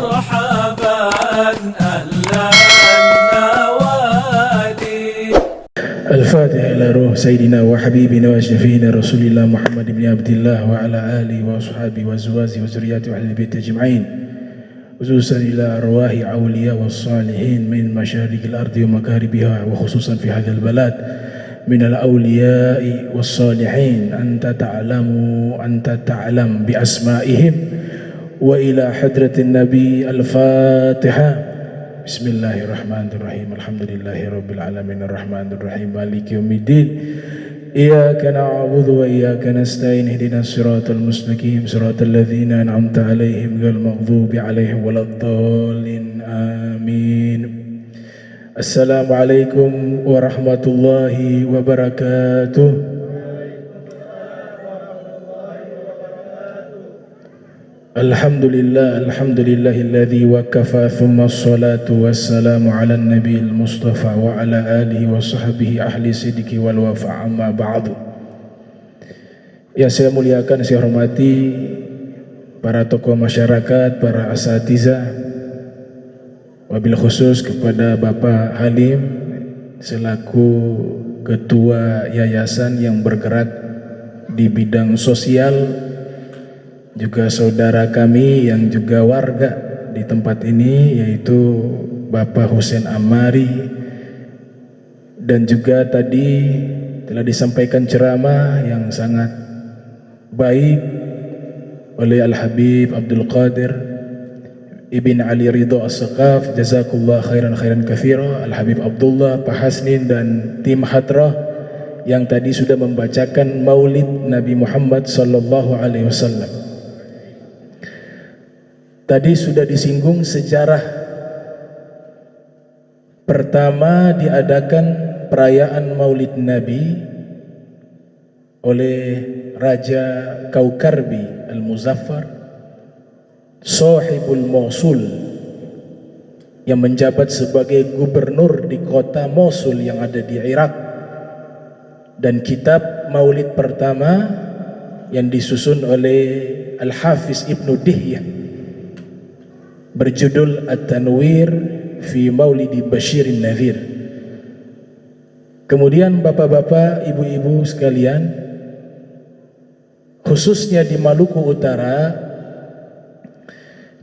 مرحبا أهلا النوادي. الفاتحة إلى روح سيدنا وحبيبنا وشفينا رسول الله محمد بن عبد الله وعلى آله وصحبه وأزواجه وذرياته وأهل بيته أجمعين، خصوصا إلى أرواح أولياء والصالحين من مشارق الأرض ومغاربها، وخصوصا في هذا البلد من الأولياء والصالحين. أنت تعلم بأسمائهم. وإلى حضرة النبي الفاتحة. بسم الله الرحمن الرحيم. الحمد لله رب العالمين الرحمن الرحيم مالك يوم الدين. إياك نعبد وإياك نستعين اهدنا الصراط المستقيم صراط الذين أنعمت عليهم غير المغضوب عليهم ولا الضالين آمين. السلام عليكم ورحمة الله وبركاته. Alhamdulillahilladzi wakafa thumma salatu wassalamu ala nabiyil mustafa wa ala alihi wa sahbihi ahli sidiki wal wafa amma ba'du. Yang saya muliakan, saya hormati para tokoh masyarakat, para asatidzah, wabil khusus kepada Bapak Halim selaku ketua yayasan yang bergerak di bidang sosial, juga saudara kami yang juga warga di tempat ini, yaitu Bapak Husein Amari, dan juga tadi telah disampaikan ceramah yang sangat baik oleh Al-Habib Abdul Qadir Ibn Ali Ridho As-Saqaf, jazakullah khairan katsira. Al-Habib Abdullah, Pak Hasnin dan tim hadrah yang tadi sudah membacakan maulid Nabi Muhammad sallallahu alaihi wasallam. Tadi sudah disinggung sejarah pertama diadakan perayaan Maulid Nabi oleh Raja Kaukarbi Al-Muzaffar, Sahibul Mosul, yang menjabat sebagai gubernur di kota Mosul yang ada di Irak. Dan kitab Maulid pertama yang disusun oleh Al-Hafiz Ibnu Dihyah berjudul At-Tanwir fi Maulidi Bashirin Nadhir. Kemudian bapak-bapak, ibu-ibu sekalian, khususnya di Maluku Utara,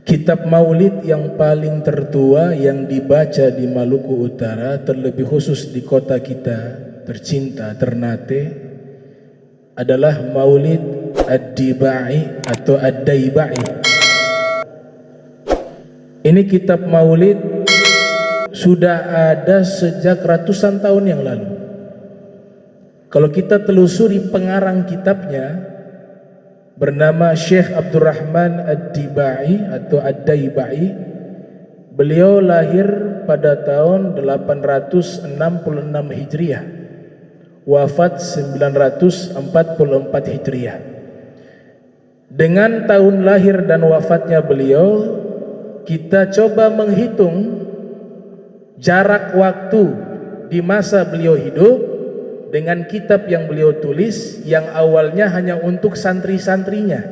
kitab maulid yang paling tertua yang dibaca di Maluku Utara, terlebih khusus di kota kita tercinta Ternate, adalah Maulid Ad-Dibai atau Ad-Daibai. Ini kitab maulid sudah ada sejak ratusan tahun yang lalu. Kalau kita telusuri pengarang kitabnya bernama Syekh Abdurrahman Ad-Dibai atau Ad-Daibai. Beliau lahir pada tahun 866 Hijriah, wafat 944 Hijriah. Dengan tahun lahir dan wafatnya beliau, kita coba menghitung jarak waktu di masa beliau hidup dengan kitab yang beliau tulis, yang awalnya hanya untuk santri-santrinya,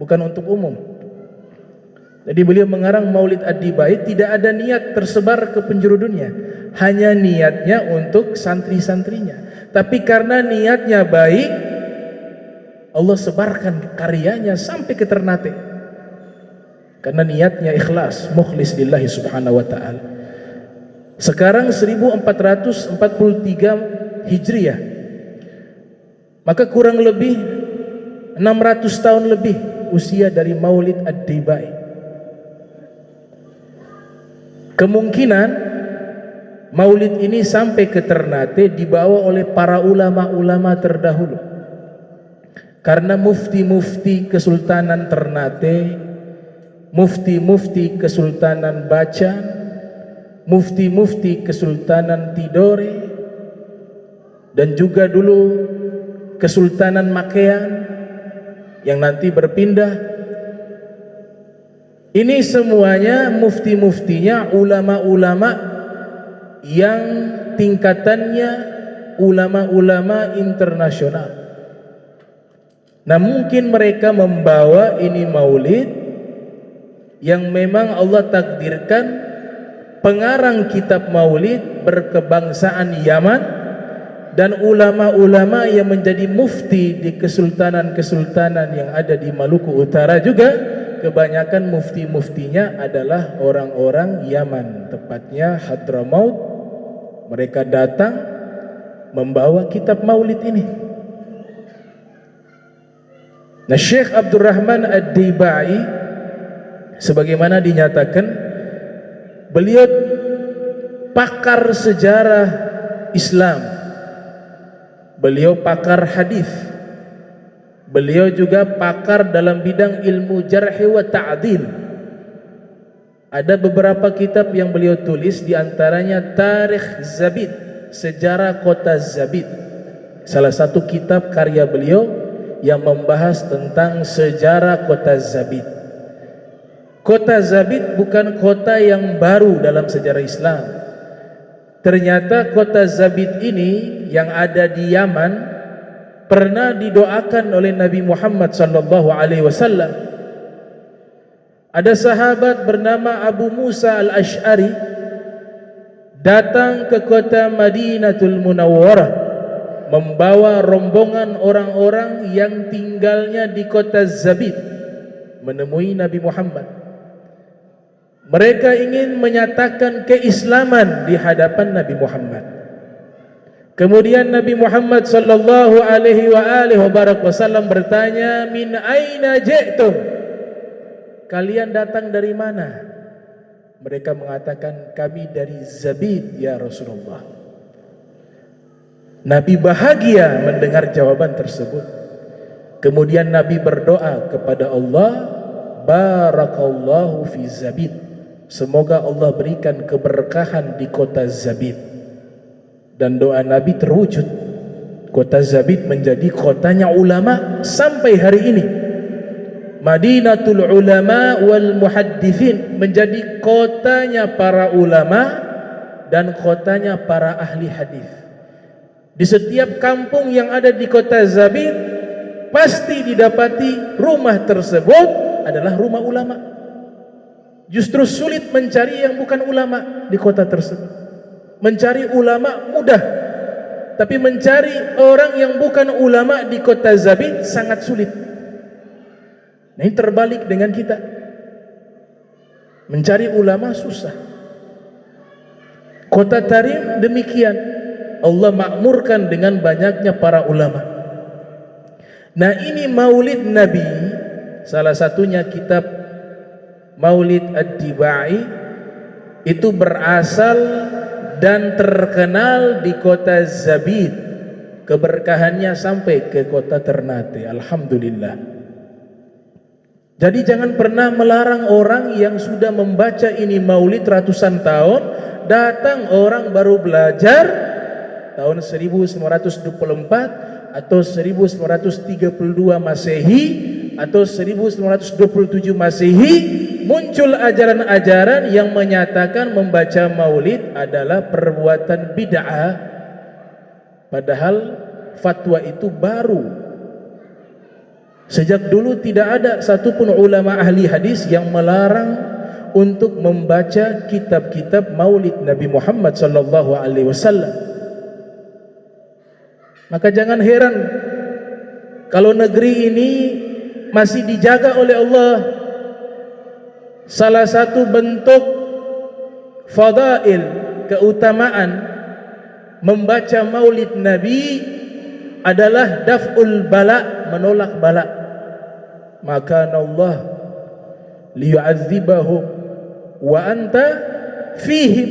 bukan untuk umum. Jadi beliau mengarang Maulid Ad-Dibai, tidak ada niat tersebar ke penjuru dunia, hanya niatnya untuk santri-santrinya. Tapi karena niatnya baik, Allah sebarkan karyanya sampai ke Ternate. Karena niatnya ikhlas, mukhlis lillahi subhanahu wa ta'ala. Sekarang 1443 Hijriah, maka kurang lebih 600 tahun lebih usia dari Maulid Ad-Dibai. Kemungkinan maulid ini sampai ke Ternate dibawa oleh para ulama-ulama terdahulu. Karena mufti-mufti Kesultanan Ternate, mufti-mufti Kesultanan Bacan, mufti-mufti Kesultanan Tidore, dan juga dulu Kesultanan Makean yang nanti berpindah. Ini semuanya mufti-muftinya ulama-ulama yang tingkatannya ulama-ulama internasional. Nah, mungkin mereka membawa ini maulid yang memang Allah takdirkan pengarang kitab maulid berkebangsaan Yaman, dan ulama-ulama yang menjadi mufti di kesultanan-kesultanan yang ada di Maluku Utara juga kebanyakan mufti-muftinya adalah orang-orang Yaman, tepatnya Hadramaut. Mereka datang membawa kitab maulid ini. Nah, Syekh Abdurrahman Ad-Dibai, sebagaimana dinyatakan, beliau pakar sejarah Islam, beliau pakar hadis, beliau juga pakar dalam bidang ilmu jarh wa ta'dil. Ada beberapa kitab yang beliau tulis, di antaranya Tarikh Zabid, sejarah kota Zabid, salah satu kitab karya beliau yang membahas tentang sejarah kota Zabid. Kota Zabid bukan kota yang baru dalam sejarah Islam. Ternyata kota Zabid ini yang ada di Yaman pernah didoakan oleh Nabi Muhammad sallallahu alaihi wasallam. Ada sahabat bernama Abu Musa Al-Asy'ari datang ke kota Madinatul Munawwarah membawa rombongan orang-orang yang tinggalnya di kota Zabid menemui Nabi Muhammad. Mereka ingin menyatakan keislaman di hadapan Nabi Muhammad. Kemudian Nabi Muhammad sallallahu alaihi wasallam bertanya, "Min aina ji'tum?" Kalian datang dari mana? Mereka mengatakan, "Kami dari Zabid ya Rasulullah." Nabi bahagia mendengar jawaban tersebut. Kemudian Nabi berdoa kepada Allah, "Barakallahu fi Zabid." Semoga Allah berikan keberkahan di kota Zabid. Dan doa Nabi terwujud. Kota Zabid menjadi kotanya ulama sampai hari ini. Madinatul ulama wal muhaddithin, menjadi kotanya para ulama dan kotanya para ahli hadis. Di setiap kampung yang ada di kota Zabid pasti didapati rumah tersebut adalah rumah ulama. Justru sulit mencari yang bukan ulama di kota tersebut. Mencari ulama mudah, tapi mencari orang yang bukan ulama di kota Zabid sangat sulit. Nah, ini terbalik dengan kita. Mencari ulama susah. Kota Tarim demikian. Allah makmurkan dengan banyaknya para ulama. Nah, ini maulid Nabi, salah satunya kitab Maulid Ad-Dibai, itu berasal dan terkenal di kota Zabid. Keberkahannya sampai ke kota Ternate. Alhamdulillah. Jadi jangan pernah melarang orang yang sudah membaca ini maulid ratusan tahun. Datang orang baru belajar tahun 1924 atau 1932 Masehi atau 1927 Masehi, muncul ajaran-ajaran yang menyatakan membaca maulid adalah perbuatan bid'ah, padahal fatwa itu baru. Sejak dulu tidak ada satupun ulama ahli hadis yang melarang untuk membaca kitab-kitab maulid Nabi Muhammad sallallahu alaihi wasallam. Maka jangan heran kalau negeri ini masih dijaga oleh Allah. Salah satu bentuk fadail, keutamaan membaca maulid Nabi adalah daf'ul bala, menolak bala. Maka Allah liyu'adzibahum wa anta fihim.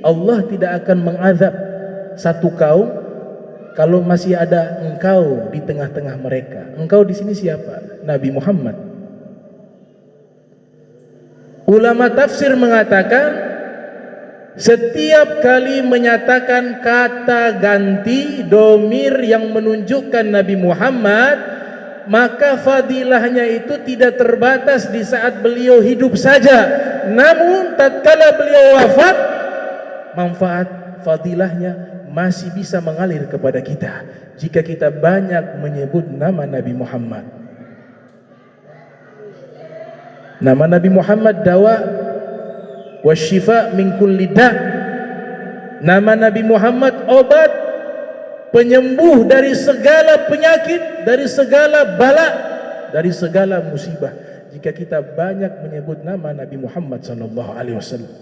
Allah tidak akan mengazab satu kaum kalau masih ada engkau di tengah-tengah mereka. Engkau di sini siapa? Nabi Muhammad. Ulama tafsir mengatakan setiap kali menyatakan kata ganti domir yang menunjukkan Nabi Muhammad, maka fadilahnya itu tidak terbatas di saat beliau hidup saja. Namun tatkala beliau wafat, manfaat fadilahnya masih bisa mengalir kepada kita jika kita banyak menyebut nama Nabi Muhammad. Nama Nabi Muhammad dawa wasyifa min kulli da. Nama Nabi Muhammad obat, penyembuh dari segala penyakit, dari segala bala, dari segala musibah. Jika kita banyak menyebut nama Nabi Muhammad sallallahu alaihi wasallam.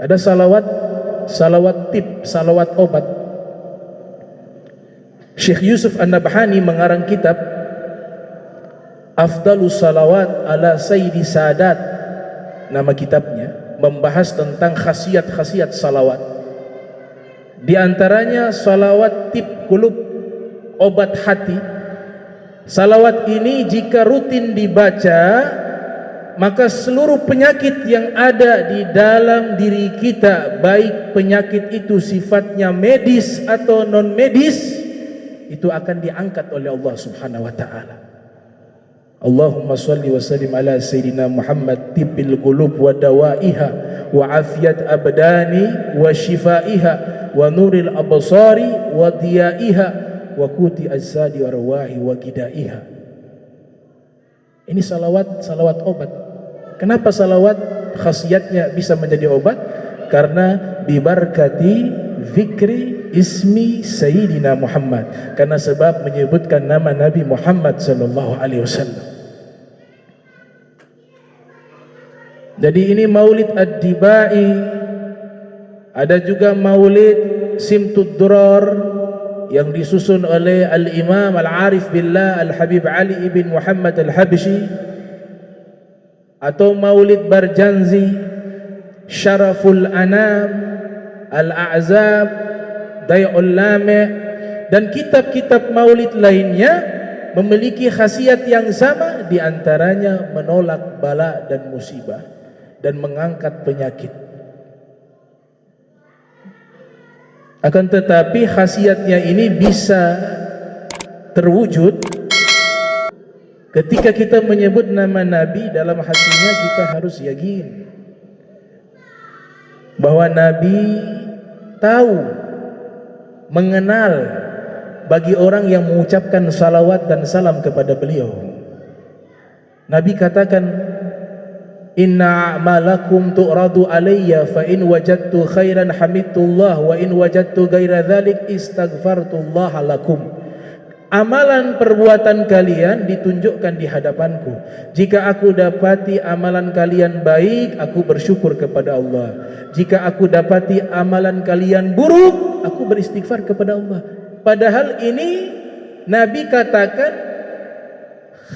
Ada salawat tip, salawat obat. Syekh Yusuf An-Nabhani mengarang kitab Afdalus Salawat ala Sayyidi Sadat. Nama kitabnya membahas tentang khasiat-khasiat salawat. Di antaranya salawat tip kulub, obat hati. Salawat ini jika rutin dibaca, maka seluruh penyakit yang ada di dalam diri kita, baik penyakit itu sifatnya medis atau non medis, itu akan diangkat oleh Allah Subhanahu wa taala. Allahumma salli wa sallim ala sayyidina Muhammad tibbil qulub wa dawaiha wa afiyat abdani wa shifaiha wa nuril absari wa diyaiha wa kuti ajsadi wa rawahi wa gidaiha. Ini salawat obat. Kenapa salawat khasiatnya bisa menjadi obat? Karena bibarkati zikri ismi Sayyidina Muhammad, karena sebab menyebutkan nama Nabi Muhammad sallallahu alaihi wasallam. Jadi ini maulid ad-dibai. Ada juga maulid simtud durar yang disusun oleh al-imam al-arif billah al-habib Ali ibn Muhammad al-Habsyi, atau maulid Barjanzi, Syaraful Anam, Al-A'zab, Day'ul Lame, dan kitab-kitab maulid lainnya memiliki khasiat yang sama, diantaranya menolak bala dan musibah dan mengangkat penyakit. Akan tetapi khasiatnya ini bisa terwujud ketika kita menyebut nama Nabi, dalam hatinya kita harus yakin bahwa Nabi tahu, mengenal bagi orang yang mengucapkan salawat dan salam kepada beliau. Nabi katakan, inna a'malakum tu'radu alayya fa in wajadtu khairan hamidullah wa in wajadtu ghaira dzalik istaghfartullah lakum. Amalan perbuatan kalian ditunjukkan di hadapanku. Jika aku dapati amalan kalian baik, aku bersyukur kepada Allah. Jika aku dapati amalan kalian buruk, aku beristighfar kepada Allah. Padahal ini Nabi katakan,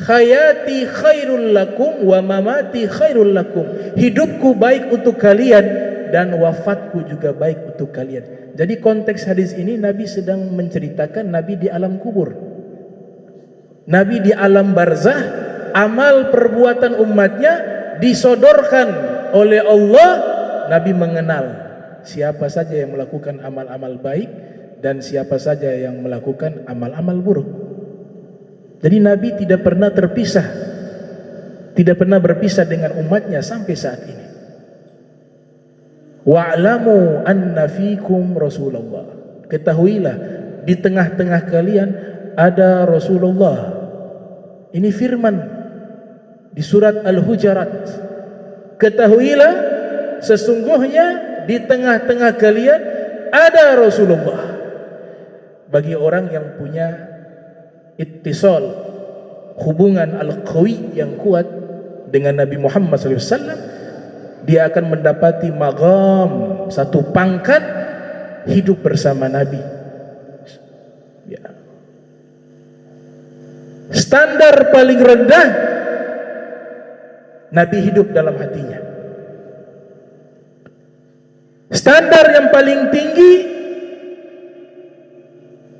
hayati khairul lakum wa mamati khairul lakum. Hidupku baik untuk kalian dan wafatku juga baik untuk kalian. Jadi konteks hadis ini Nabi sedang menceritakan Nabi di alam kubur, Nabi di alam barzah. Amal perbuatan umatnya disodorkan oleh Allah. Nabi mengenal siapa saja yang melakukan amal-amal baik dan siapa saja yang melakukan amal-amal buruk. Jadi Nabi tidak pernah terpisah, tidak pernah berpisah dengan umatnya sampai saat ini. Wa'lamu anna fikum Rasulullah. Ketahuilah di tengah-tengah kalian ada Rasulullah. Ini firman di surat Al-Hujurat. Ketahuilah sesungguhnya di tengah-tengah kalian ada Rasulullah. Bagi orang yang punya ittisal, hubungan al-qawi yang kuat dengan Nabi Muhammad SAW, dia akan mendapati maqam, satu pangkat hidup bersama Nabi. Ya. Standar paling rendah, Nabi hidup dalam hatinya. Standar yang paling tinggi,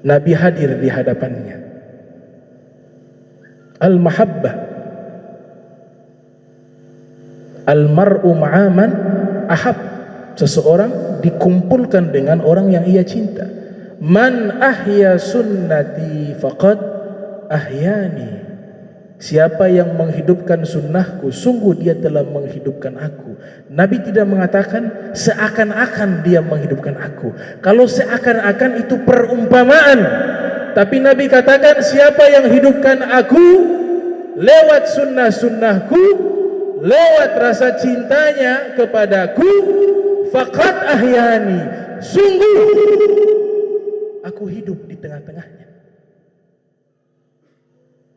Nabi hadir di hadapannya. Al-mahabbah, al-mar'u ma'aman ahab. Seseorang dikumpulkan dengan orang yang ia cinta. Man ahya sunnati faqad ahyani. Siapa yang menghidupkan sunnahku, sungguh dia telah menghidupkan aku. Nabi tidak mengatakan seakan-akan dia menghidupkan aku. Kalau seakan-akan itu perumpamaan. Tapi Nabi katakan siapa yang hidupkan aku lewat sunnah-sunnahku, lewat rasa cintanya kepadaku, faqad ahyani, sungguh aku hidup di tengah-tengahnya.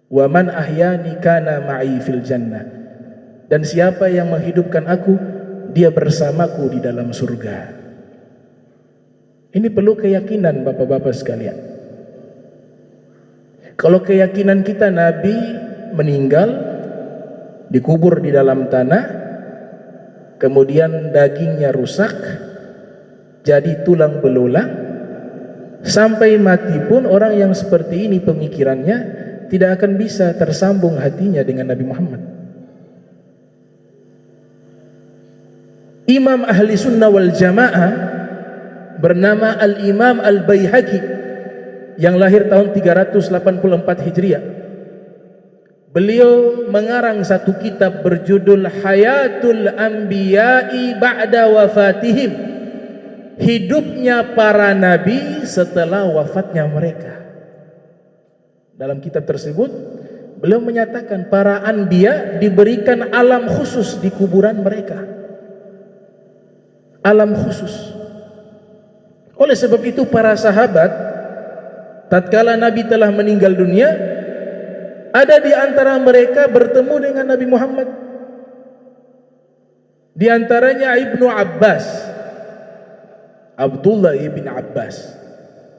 Wa man ahyani kana ma'i fil jannah, dan siapa yang menghidupkan aku, dia bersamaku di dalam surga. Ini perlu keyakinan bapak-bapak sekalian. Kalau keyakinan kita Nabi meninggal, dikubur di dalam tanah, kemudian dagingnya rusak, jadi tulang belulang, sampai mati pun orang yang seperti ini pemikirannya tidak akan bisa tersambung hatinya dengan Nabi Muhammad. Imam Ahli Sunnah wal Jamaah bernama Al-Imam Al-Baihaqi yang lahir tahun 384 Hijriah. Beliau mengarang satu kitab berjudul Hayatul Anbiya'i Ba'da Wafatihim, hidupnya para nabi setelah wafatnya mereka. Dalam kitab tersebut beliau menyatakan para anbiya diberikan alam khusus di kuburan mereka, alam khusus. Oleh sebab itu para sahabat tatkala Nabi telah meninggal dunia, ada di antara mereka bertemu dengan Nabi Muhammad. Di antaranya Ibnu Abbas, Abdullah ibn Abbas.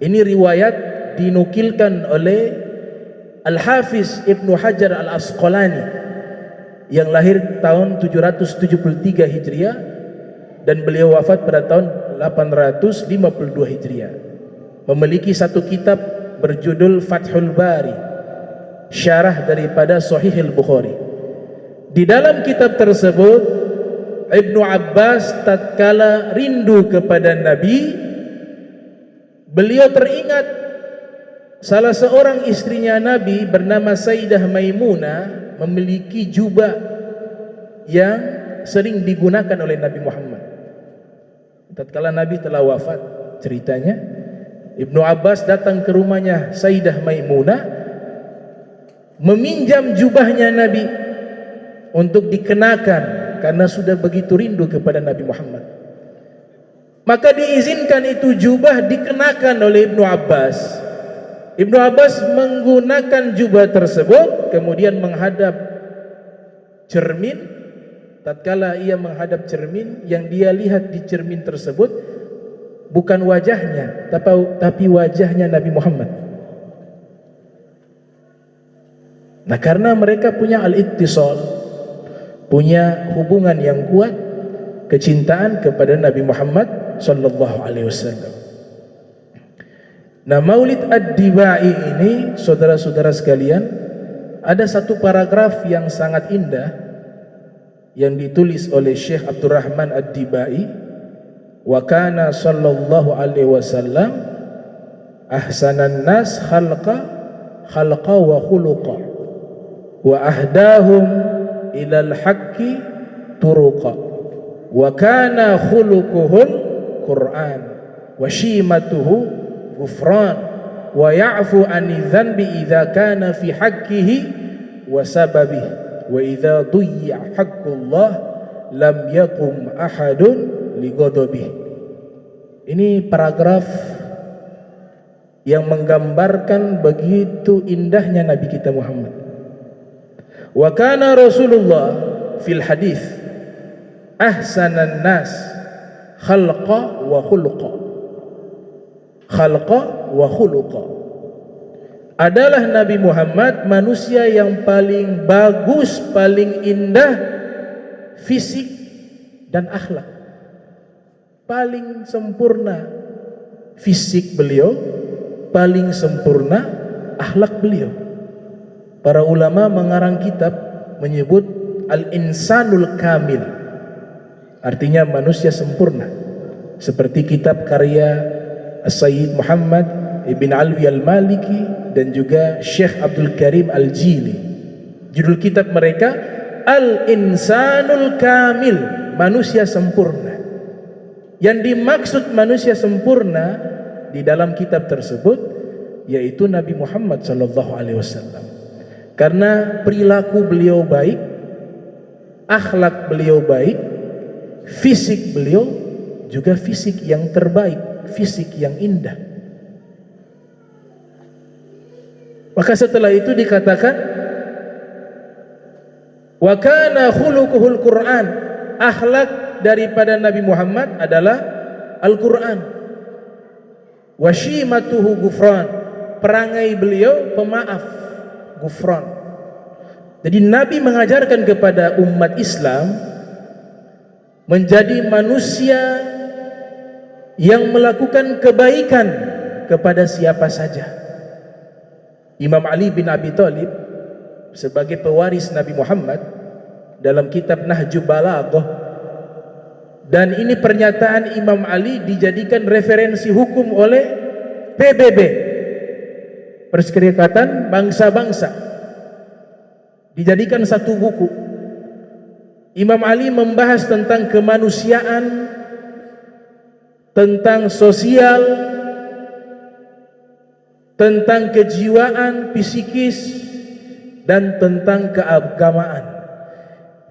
Ini riwayat dinukilkan oleh Al-Hafiz Ibnu Hajar Al-Asqalani yang lahir tahun 773 Hijriah dan beliau wafat pada tahun 852 Hijriah. Memiliki satu kitab berjudul Fathul Bari, syarah daripada Sahih Al-Bukhari. Di dalam kitab tersebut Ibnu Abbas tatkala rindu kepada Nabi, beliau teringat salah seorang istrinya Nabi bernama Sayyidah Maimunah memiliki jubah yang sering digunakan oleh Nabi Muhammad. Tatkala Nabi telah wafat, ceritanya Ibnu Abbas datang ke rumahnya Sayyidah Maimunah, meminjam jubahnya Nabi untuk dikenakan karena sudah begitu rindu kepada Nabi Muhammad. Maka diizinkan itu jubah dikenakan oleh Ibnu Abbas. Ibnu Abbas menggunakan jubah tersebut, kemudian menghadap cermin. Tatkala ia menghadap cermin, yang dia lihat di cermin tersebut bukan wajahnya, tapi wajahnya Nabi Muhammad. Nah, karena mereka punya al-ittisal, punya hubungan yang kuat, kecintaan kepada Nabi Muhammad sallallahu alaihi wasallam. Nah, Maulid Ad-Dibai ini, saudara-saudara sekalian, ada satu paragraf yang sangat indah yang ditulis oleh Syekh Abdurrahman Ad-Dibai. Wa kana sallallahu alaihi wasallam ahsanan nas khalqa wa khuluqa wa ahdahum ilal haqqi turuqa wa kana khuluquhul Qur'an wa shimatuhu ghufran wa ya'fu ani dhanbi idza kana fi haqqihi wa sababih wa idza duyya haqqullah lam yakum ahadun li ghadabih. Ini paragraf yang menggambarkan begitu indahnya Nabi kita Muhammad. Wa kana Rasulullah fil hadis ahsanan nas khalqa wa khuluqa. Khalqa wa khuluqa, adalah Nabi Muhammad manusia yang paling bagus, paling indah fisik dan akhlak. Paling sempurna fisik beliau, paling sempurna akhlak beliau. Para ulama mengarang kitab menyebut al-insanul kamil, artinya manusia sempurna, seperti kitab karya Sayyid Muhammad Ibn Alwi Al-Maliki dan juga Syekh Abdul Karim Al-Jili. Judul kitab mereka Al-Insanul Kamil, manusia sempurna. Yang dimaksud manusia sempurna di dalam kitab tersebut yaitu Nabi Muhammad sallallahu alaihi wasallam. Karena perilaku beliau baik, akhlak beliau baik, fisik beliau juga fisik yang terbaik, fisik yang indah. Maka setelah itu dikatakan wa kana khuluquhul Qur'an, akhlak daripada Nabi Muhammad adalah Al-Qur'an. Wa shimatuhu gufran, perangai beliau pemaaf, gufran. Jadi Nabi mengajarkan kepada umat Islam menjadi manusia yang melakukan kebaikan kepada siapa saja. Imam Ali bin Abi Thalib sebagai pewaris Nabi Muhammad dalam kitab Nahjul Balaghah, dan ini pernyataan Imam Ali dijadikan referensi hukum oleh PBB, Perserikatan Bangsa-Bangsa, dijadikan satu buku. Imam Ali membahas tentang kemanusiaan, tentang sosial, tentang kejiwaan, psikis, dan tentang keagamaan.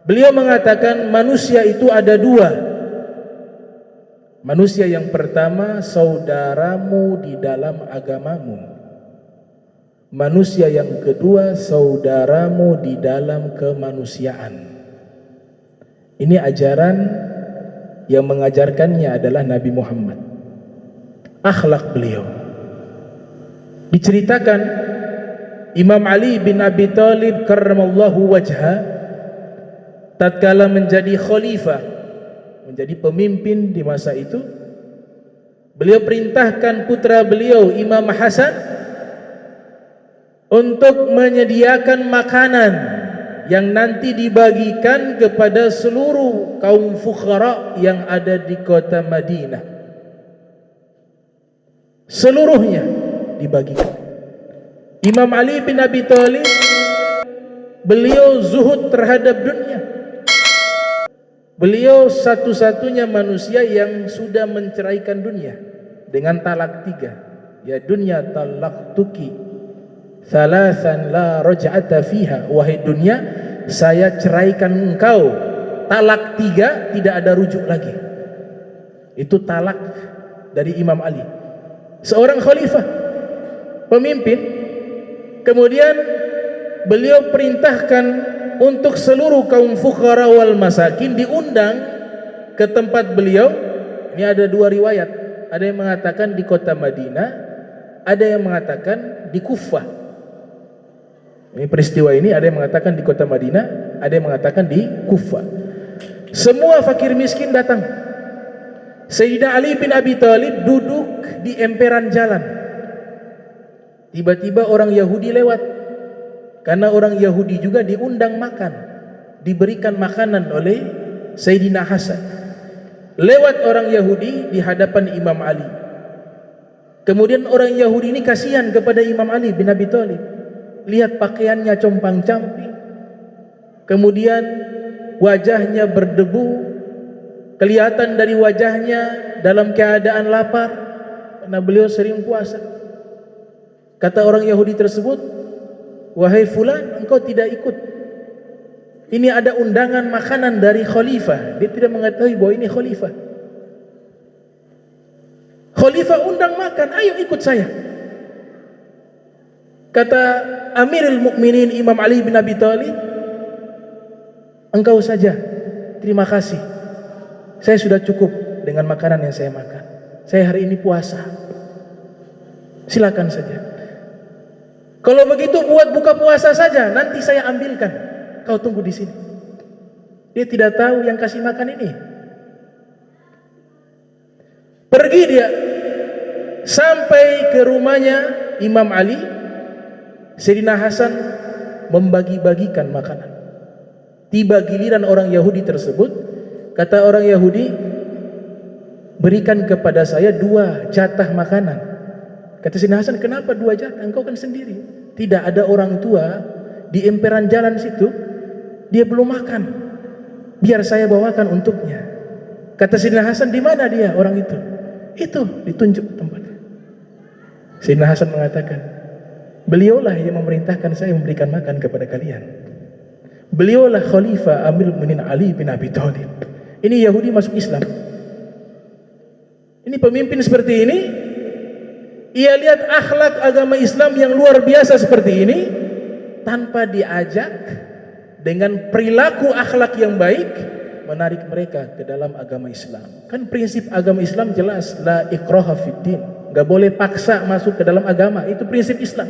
Beliau mengatakan manusia itu ada dua. Manusia yang pertama saudaramu di dalam agamamu. Manusia yang kedua saudaramu di dalam kemanusiaan. Ini ajaran yang mengajarkannya adalah Nabi Muhammad. Akhlak beliau diceritakan. Imam Ali bin Abi Thalib karramallahu wajha tatkala menjadi khalifah, menjadi pemimpin di masa itu, beliau perintahkan putra beliau Imam Hasan untuk menyediakan makanan yang nanti dibagikan kepada seluruh kaum fuqara yang ada di kota Madinah. Seluruhnya dibagikan. Imam Ali bin Abi Thalib beliau zuhud terhadap dunia. Beliau satu-satunya manusia yang sudah menceraikan dunia dengan talak 3. Ya dunya talaqtuki thalathan la raj'ata fiha, wahai dunia saya ceraikan engkau talak 3, tidak ada rujuk lagi. Itu talak dari Imam Ali, seorang khalifah, pemimpin. Kemudian beliau perintahkan untuk seluruh kaum fuqara wal masakin diundang ke tempat beliau. Ini ada dua riwayat, ada yang mengatakan di kota Madinah, ada yang mengatakan di Kufah. Ini peristiwa ini ada yang mengatakan di kota Madinah, ada yang mengatakan di Kufah. Semua fakir miskin datang. Sayyidina Ali bin Abi Thalib duduk di emperan jalan. Tiba-tiba orang Yahudi lewat, karena orang Yahudi juga diundang makan, diberikan makanan oleh Sayyidina Hasan. Lewat orang Yahudi di hadapan Imam Ali. Kemudian orang Yahudi ini kasihan kepada Imam Ali bin Abi Thalib. Lihat pakaiannya compang-camping, kemudian wajahnya berdebu, kelihatan dari wajahnya dalam keadaan lapar karena beliau sering puasa. Kata orang Yahudi tersebut, wahai fulan, engkau tidak ikut. Ini ada undangan makanan dari khalifah. Dia tidak mengetahui bahwa ini khalifah. Khalifah undang makan, ayo ikut saya. Kata Amirul Mukminin Imam Ali bin Abi Thalib, engkau saja, terima kasih. Saya sudah cukup dengan makanan yang saya makan. Saya hari ini puasa. Silakan saja. Kalau begitu buat buka puasa saja, nanti saya ambilkan. Kau tunggu di sini. Dia tidak tahu yang kasih makan ini. Pergi dia sampai ke rumahnya Imam Ali. Sayyidina Hasan membagi-bagikan makanan. Tiba giliran orang Yahudi tersebut, kata orang Yahudi, berikan kepada saya 2 jatah makanan. Kata Sayyidina Hasan, kenapa 2 jatah? Engkau kan sendiri. Tidak ada orang tua di emperan jalan situ, dia belum makan. Biar saya bawakan untuknya. Kata Sayyidina Hasan, di mana dia orang itu? Itu ditunjuk tempatnya. Sayyidina Hasan mengatakan, beliaulah yang memerintahkan saya memberikan makan kepada kalian. Beliaulah Khalifah Amirul Mukminin Ali bin Abi Thalib. Ini Yahudi masuk Islam. Ini pemimpin seperti ini, ia lihat akhlak agama Islam yang luar biasa seperti ini, tanpa diajak, dengan perilaku akhlak yang baik, menarik mereka ke dalam agama Islam. Kan prinsip agama Islam jelas, la ikraha fiddin, nggak boleh paksa masuk ke dalam agama, itu prinsip Islam.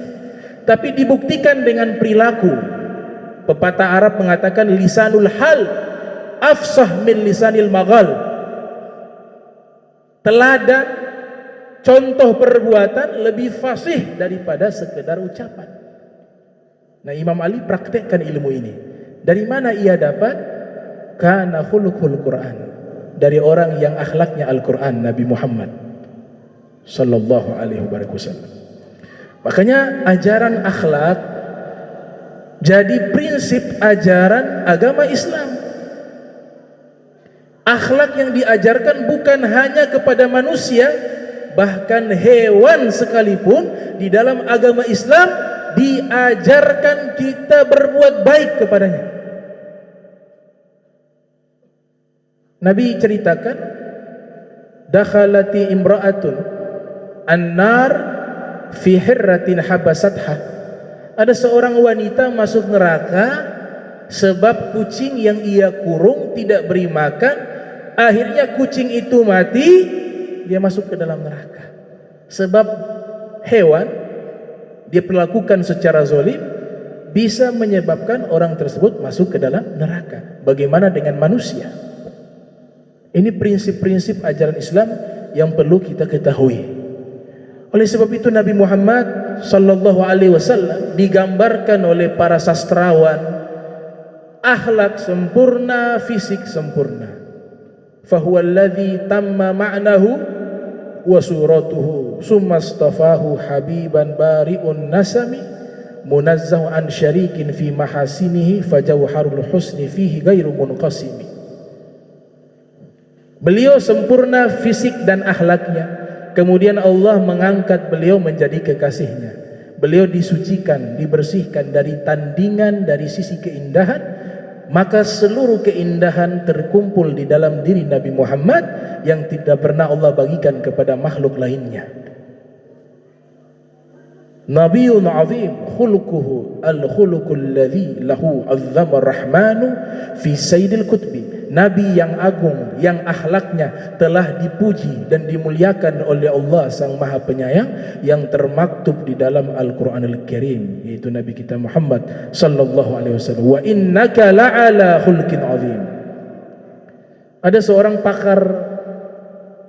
Tapi dibuktikan dengan perilaku. Pepatah Arab mengatakan lisanul hal afsah min lisanil maghal. Teladan, contoh perbuatan lebih fasih daripada sekedar ucapan. Nah, Imam Ali praktekkan ilmu ini. Dari mana ia dapat? Kana khuluqul Quran, dari orang yang akhlaknya Al-Quran, Nabi Muhammad sallallahu alaihi wasallam. Makanya ajaran akhlak jadi prinsip ajaran agama Islam. Akhlak yang diajarkan bukan hanya kepada manusia, bahkan hewan sekalipun di dalam agama Islam diajarkan kita berbuat baik kepadanya. Nabi ceritakan, dakhalati imra'atun an-nar fi hirratin habasatha. Ada seorang wanita masuk neraka sebab kucing yang ia kurung tidak beri makan. Akhirnya kucing itu mati, dia masuk ke dalam neraka. Sebab hewan diperlakukan secara zalim bisa menyebabkan orang tersebut masuk ke dalam neraka. Bagaimana dengan manusia? Ini prinsip-prinsip ajaran Islam yang perlu kita ketahui. Oleh sebab itu Nabi Muhammad sallallahu alaihi wasallam digambarkan oleh para sastrawan akhlak sempurna, fisik sempurna. Fahuwa alladhi tamma ma'nahu wa suratuhu summa astafahu habiban bari'un nasami munazzahu an syarikin fi mahasinihi fajawharul husni fihi ghairu munqasimi. Beliau sempurna fisik dan akhlaknya, kemudian Allah mengangkat beliau menjadi kekasihnya. Beliau disucikan, dibersihkan dari tandingan, dari sisi keindahan, maka seluruh keindahan terkumpul di dalam diri Nabi Muhammad yang tidak pernah Allah bagikan kepada makhluk lainnya. Nabiyyun azim khuluquhu al-khuluqul ladzi lahu azzama ar-rahmanu fi sayyidil kutbi. Nabi yang agung, yang akhlaknya telah dipuji dan dimuliakan oleh Allah Sang Maha Penyayang, yang termaktub di dalam Al-Quranul Karim, yaitu Nabi kita Muhammad sallallahu alaihi wasallam. Wa innaka la'ala khulqin azim. Ada seorang pakar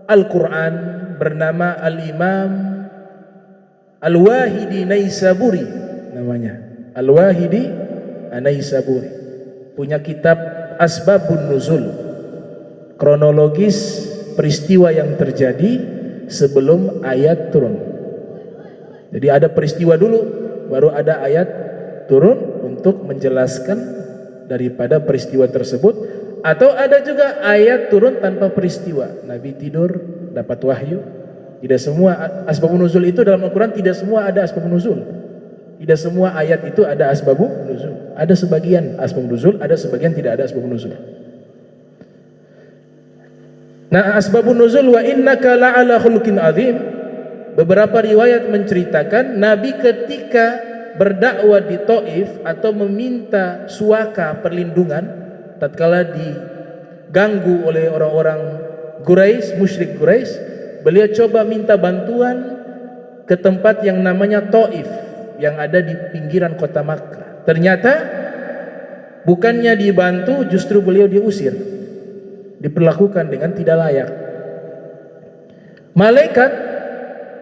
Al-Quran bernama Al-Imam Al-Wahidi Naisaburi namanya. Al-Wahidi Naisaburi punya kitab Asbabun Nuzul, kronologis peristiwa yang terjadi sebelum ayat turun. Jadi ada peristiwa dulu, baru ada ayat turun untuk menjelaskan daripada peristiwa tersebut. Atau ada juga ayat turun tanpa peristiwa, Nabi tidur dapat wahyu. Tidak semua asbabun nuzul itu dalam Al-Quran, tidak semua ada asbabun nuzul. Tidak semua ayat itu ada asbabun nuzul. Ada sebagian asbabun nuzul, ada sebagian tidak ada asbabun nuzul. Nah, asbabun nuzul wa innaka la'ala khuluqin azim. Beberapa riwayat menceritakan Nabi ketika berdakwah di Taif atau meminta suaka perlindungan tatkala diganggu oleh orang-orang Quraisy, musyrik Quraisy, beliau coba minta bantuan ke tempat yang namanya Taif yang ada di pinggiran kota Makkah. Ternyata bukannya dibantu, justru beliau diusir, diperlakukan dengan tidak layak. Malaikat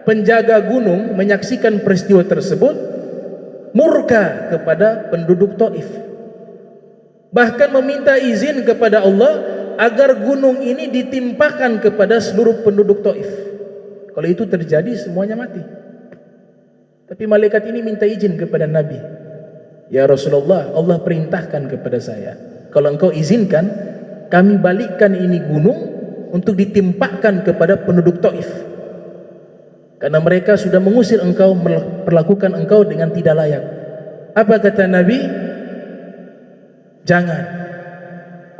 penjaga gunung menyaksikan peristiwa tersebut, murka kepada penduduk Taif, bahkan meminta izin kepada Allah agar gunung ini ditimpakan kepada seluruh penduduk Taif. Kalau itu terjadi, semuanya mati. Tapi malaikat ini minta izin kepada Nabi. Ya Rasulullah, Allah perintahkan kepada saya, kalau engkau izinkan, kami balikkan ini gunung untuk ditimpakan kepada penduduk Taif, karena mereka sudah mengusir engkau, memperlakukan engkau dengan tidak layak. Apa kata Nabi? Jangan.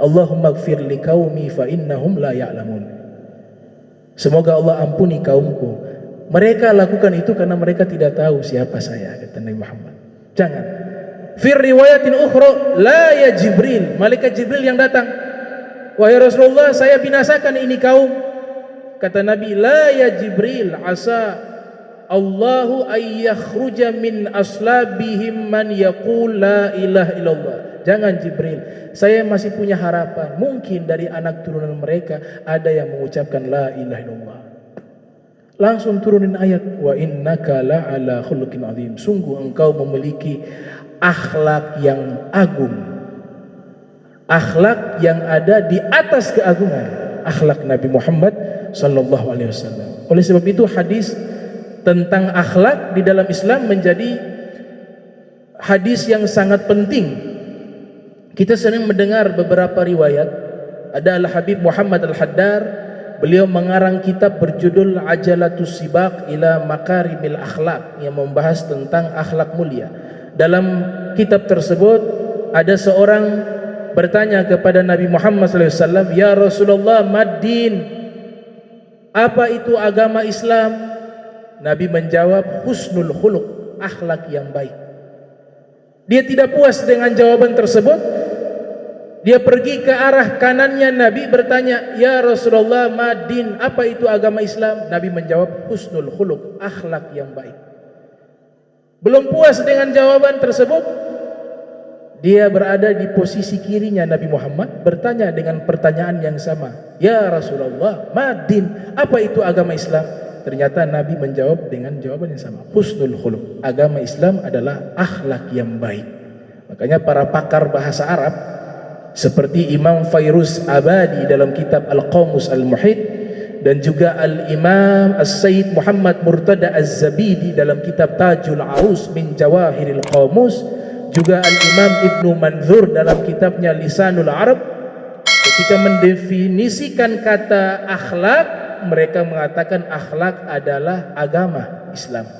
Allahumma gfir li qaumi fa innahum la ya'lamun. Semoga Allah ampuni kaumku. Mereka lakukan itu karena mereka tidak tahu siapa saya, kata Nabi Muhammad. Jangan. Fi riwayatin ukhra, la ya Jibril, malaikat Jibril yang datang. Wahai Rasulullah, saya binasakan ini kaum. Kata Nabi, la ya Jibril, asa Allahu ayyakhruja min aslabihim man yaqul la ilaha illallah. Jangan Jibril, saya masih punya harapan. Mungkin dari anak turunan mereka ada yang mengucapkan la ilaha illallah. Langsung turunin ayat, wa innaka la'ala khuluqin azim. Sungguh engkau memiliki akhlak yang agung, akhlak yang ada di atas keagungan, akhlak Nabi Muhammad sallallahu alaihi wasallam. Oleh sebab itu hadis tentang akhlak di dalam Islam menjadi hadis yang sangat penting. Kita sering mendengar beberapa riwayat. Ada Al-Habib Muhammad Al-Haddar, beliau mengarang kitab berjudul Ajalatus Sibaq ila Makarimil Akhlaq yang membahas tentang akhlak mulia. Dalam kitab tersebut ada seorang bertanya kepada Nabi Muhammad SAW, ya Rasulullah, mad-din, apa itu agama Islam? Nabi menjawab, husnul khuluq, akhlak yang baik. Dia tidak puas dengan jawaban tersebut. Dia pergi ke arah kanannya Nabi bertanya, ya Rasulullah, mad-din, apa itu agama Islam? Nabi menjawab, husnul khuluq, akhlak yang baik. Belum puas dengan jawaban tersebut, dia berada di posisi kirinya Nabi Muhammad bertanya dengan pertanyaan yang sama, ya Rasulullah, mad-din, apa itu agama Islam? Ternyata Nabi menjawab dengan jawaban yang sama, husnul khuluq, agama Islam adalah akhlak yang baik. Makanya para pakar bahasa Arab seperti Imam Fairuz Abadi dalam kitab Al-Qamus Al-Muhit, dan juga Al-Imam As-Sayyid Muhammad Murtada Az-Zabidi dalam kitab Tajul Arus min Jawahiril Qamus, juga Al-Imam Ibnu Manzur dalam kitabnya Lisanul Arab, ketika mendefinisikan kata akhlak, mereka mengatakan akhlak adalah agama Islam.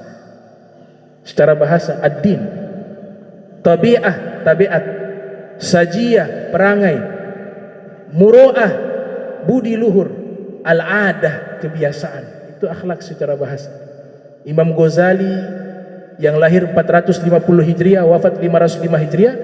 Secara bahasa ad-din, tabi'ah, tabiat, sajiyah, perangai, muro'ah, budi luhur, al-adah, kebiasaan. Itu akhlak secara bahasa. Imam Ghazali yang lahir 450 Hijriah, wafat 505 Hijriah,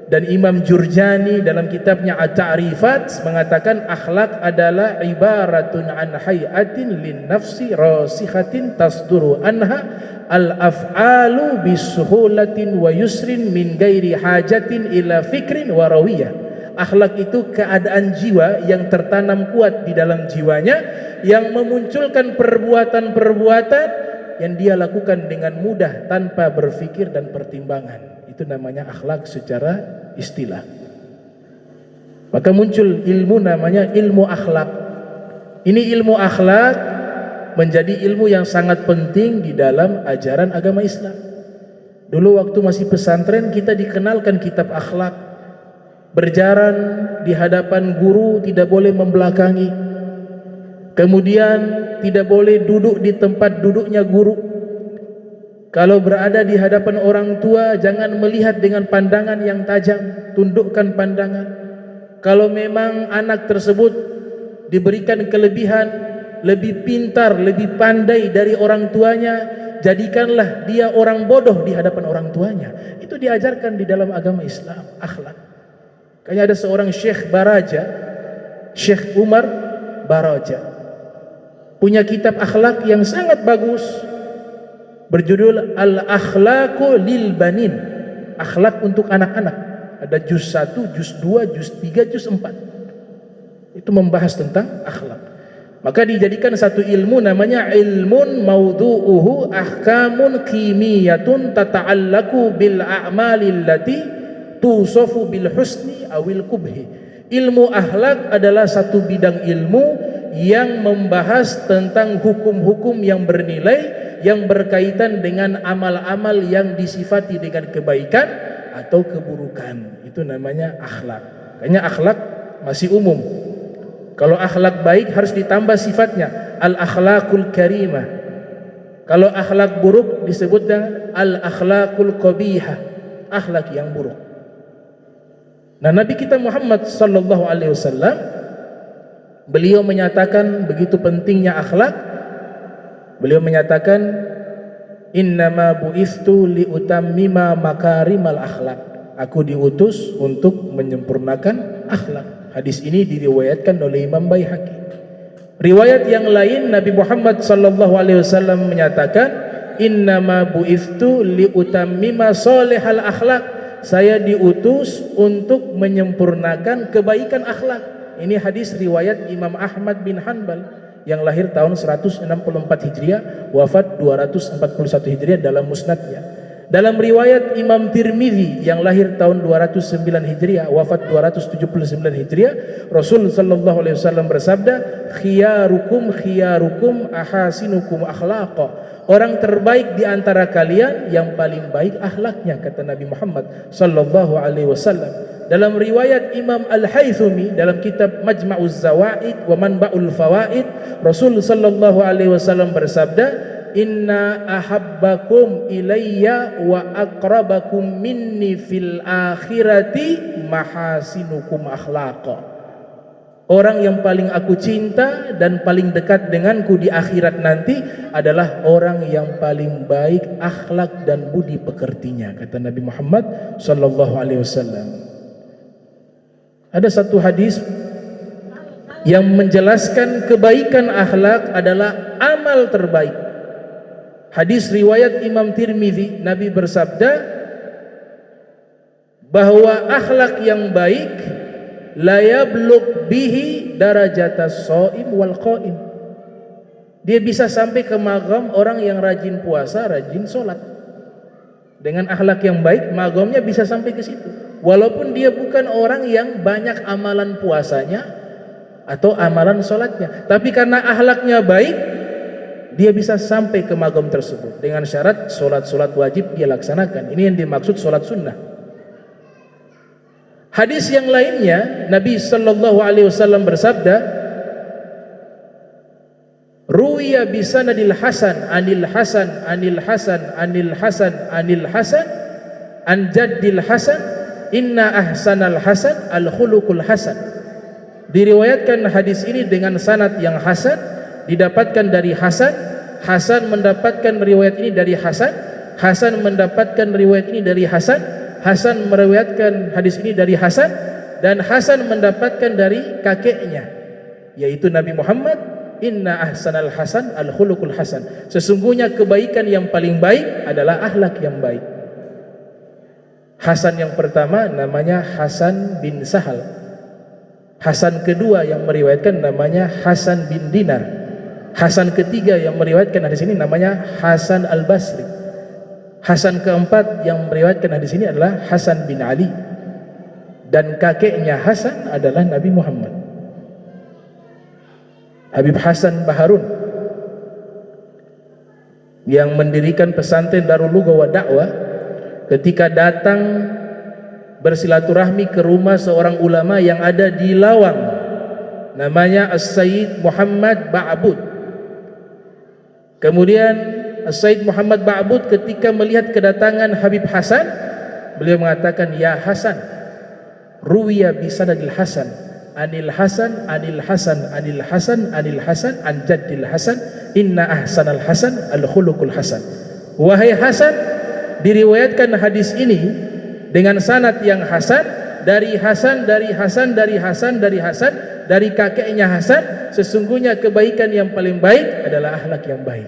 dan Imam Jurjani dalam kitabnya At-Ta'rifat mengatakan akhlak adalah ibaratun an hayatin lin nafsi rasikhatin tasduru anha al-af'alu bisuhulatin wa yusrin min gairi hajatin ila fikrin wa rawiyah. Akhlak itu keadaan jiwa yang tertanam kuat di dalam jiwanya, yang memunculkan perbuatan-perbuatan yang dia lakukan dengan mudah tanpa berfikir dan pertimbangan. Itu namanya akhlak secara istilah. Maka muncul ilmu namanya ilmu akhlak. Ini ilmu akhlak menjadi ilmu yang sangat penting di dalam ajaran agama Islam. Dulu waktu masih pesantren kita dikenalkan kitab akhlak. Berjalan di hadapan guru tidak boleh membelakangi. Kemudian tidak boleh duduk di tempat duduknya guru. Kalau berada di hadapan orang tua, jangan melihat dengan pandangan yang tajam, tundukkan pandangan. Kalau memang anak tersebut diberikan kelebihan, lebih pintar, lebih pandai dari orang tuanya, jadikanlah dia orang bodoh di hadapan orang tuanya. Itu diajarkan di dalam agama Islam, akhlak. Kayaknya ada seorang Syekh Baraja, Syekh Umar Baraja, punya kitab akhlak yang sangat bagus, berjudul Al-Akhlaqu lil Banin, akhlak untuk anak-anak. Ada juz 1, juz 2, juz 3, juz 4. Itu membahas tentang akhlak. Maka dijadikan satu ilmu namanya ilmun maudu'uhu ahkamun kimiyatun tata'allaku bil a'malil lati tusofu bil husni awil kubhi. Ilmu akhlak adalah satu bidang ilmu yang membahas tentang hukum-hukum yang bernilai, yang berkaitan dengan amal-amal yang disifati dengan kebaikan atau keburukan. Itu namanya akhlak. Kayaknya akhlak masih umum. Kalau akhlak baik harus ditambah sifatnya al-akhlaqul karimah. Kalau akhlak buruk disebutnya al-akhlaqul qabihah, akhlak yang buruk. Nah, Nabi kita Muhammad sallallahu alaihi wasallam, beliau menyatakan begitu pentingnya akhlak. Beliau menyatakan, innama bu'istu liutammima makarimal akhlak. Aku diutus untuk menyempurnakan akhlak. Hadis ini diriwayatkan oleh Imam Baihaqi. Riwayat yang lain, Nabi Muhammad sallallahu alaihi wasallam menyatakan, innama bu'istu liutammima salihal akhlak. Saya diutus untuk menyempurnakan kebaikan akhlak. Ini hadis riwayat Imam Ahmad bin Hanbal yang lahir tahun 164 Hijriah, wafat 241 Hijriah dalam musnadnya. Dalam riwayat Imam Tirmidzi yang lahir tahun 209 Hijriah, wafat 279 Hijriah, Rasul sallallahu alaihi wasallam bersabda, khiyarukum ahasinukum akhlaqa. Orang terbaik di antara kalian yang paling baik akhlaknya, kata Nabi Muhammad sallallahu alaihi wasallam. Dalam riwayat Imam Al-Haythumi dalam kitab Majma'uz Zawaid wa Manba'ul Fawaid, Rasul sallallahu alaihi wasallam bersabda, inna ahabbakum ilayya wa aqrabakum minni fil akhirati mahasinukum akhlaqa. Orang yang paling aku cinta dan paling dekat denganku di akhirat nanti adalah orang yang paling baik akhlak dan budi pekertinya, kata Nabi Muhammad sallallahu alaihi wasallam. Ada satu hadis yang menjelaskan kebaikan akhlak adalah amal terbaik. Hadis riwayat Imam Tirmidzi, Nabi bersabda bahwa akhlak yang baik la yablugh bihi darajatas shaim wal qaim. Dia bisa sampai ke maqam orang yang rajin puasa, rajin sholat. Dengan akhlak yang baik, maqamnya bisa sampai ke situ. Walaupun dia bukan orang yang banyak amalan puasanya atau amalan sholatnya, tapi karena akhlaknya baik, dia bisa sampai ke maqam tersebut. Dengan syarat sholat wajib dia laksanakan. Ini yang dimaksud sholat sunnah. Hadis yang lainnya, Nabi sallallahu alaihi wasallam bersabda, ruwiya bisanadil hasan anil hasan anil hasan anil hasan anil hasan an jaddil hasan inna ahsanal hasan al khuluqul hasan. Diriwayatkan hadis ini dengan sanad yang hasan, didapatkan dari Hasan. Hasan mendapatkan riwayat ini dari Hasan. Hasan mendapatkan riwayat ini dari Hasan. Hasan meriwayatkan hadis ini dari Hasan, dan Hasan mendapatkan dari kakeknya, yaitu Nabi Muhammad. Inna ahsanal hasan al khuluqul hasan. Sesungguhnya kebaikan yang paling baik adalah akhlak yang baik. Hasan yang pertama namanya Hasan bin Sahal. Hasan kedua yang meriwayatkan namanya Hasan bin Dinar. Hasan ketiga yang meriwayatkan hadis ini namanya Hasan al-Basri. Hasan keempat yang meriwayatkan hadis ini adalah Hasan bin Ali, dan kakeknya Hasan adalah Nabi Muhammad. Habib Hasan Baharun yang mendirikan pesantren Darul Lugha wa Da'wah, ketika datang bersilaturahmi ke rumah seorang ulama yang ada di Lawang, namanya As-Sayyid Muhammad Ba'bud. Kemudian Sayyid Muhammad Ba'bud ketika melihat kedatangan Habib Hasan, beliau mengatakan, ya Hasan, ruwiya bisanadil Hasan anil Hasan anil Hasan anil Hasan anil Hasan an jaddil Hasan inna ahsanal hasan al khuluqul hasan. Wahai Hasan, diriwayatkan hadis ini dengan sanad yang hasan dari Hasan dari Hasan dari Hasan dari Hasan dari kakeknya Hasan. Sesungguhnya kebaikan yang paling baik adalah akhlak yang baik.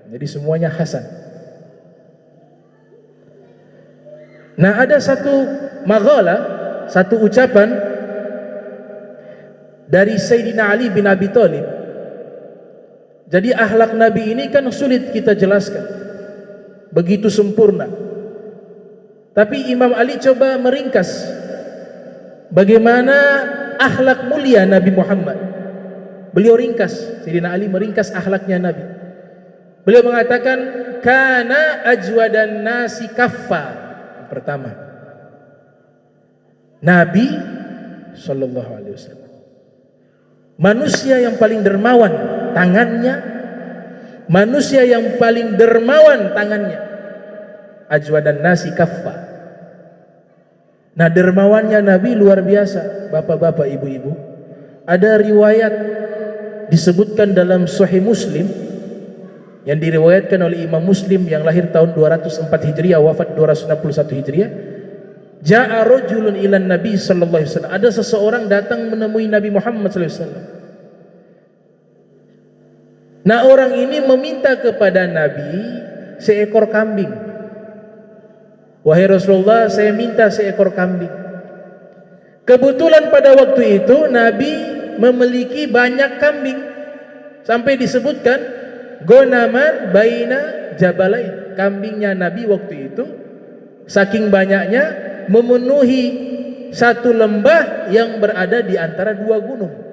Jadi semuanya hasan. Nah, ada satu maqalah, satu ucapan dari Sayyidina Ali bin Abi Thalib. Jadi akhlak Nabi ini kan sulit kita jelaskan, begitu sempurna. Tapi Imam Ali coba meringkas bagaimana akhlak mulia Nabi Muhammad. Beliau ringkas, Sayyidina Ali meringkas akhlaknya Nabi. Beliau mengatakan, kana ajwadan nasi kaffa. Yang pertama, Nabi sallallahu alaihi wasallam manusia yang paling dermawan tangannya, manusia yang paling dermawan tangannya. Ajwadan nasi kaffa. Nah, dermawannya Nabi luar biasa, bapak-bapak, ibu-ibu. Ada riwayat disebutkan dalam Sahih Muslim yang diriwayatkan oleh Imam Muslim yang lahir tahun 204 Hijriah, wafat 261 Hijriah. Ja'a rajulun ilan Nabi sallallahu alaihi wasallam. Ada seseorang datang menemui Nabi Muhammad sallallahu alaihi wasallam. Nah, orang ini meminta kepada Nabi seekor kambing. Wahai Rasulullah, saya minta seekor kambing. Kebetulan pada waktu itu Nabi memiliki banyak kambing. Sampai disebutkan gonaman baina jabalain. Kambingnya Nabi waktu itu saking banyaknya memenuhi satu lembah yang berada di antara dua gunung.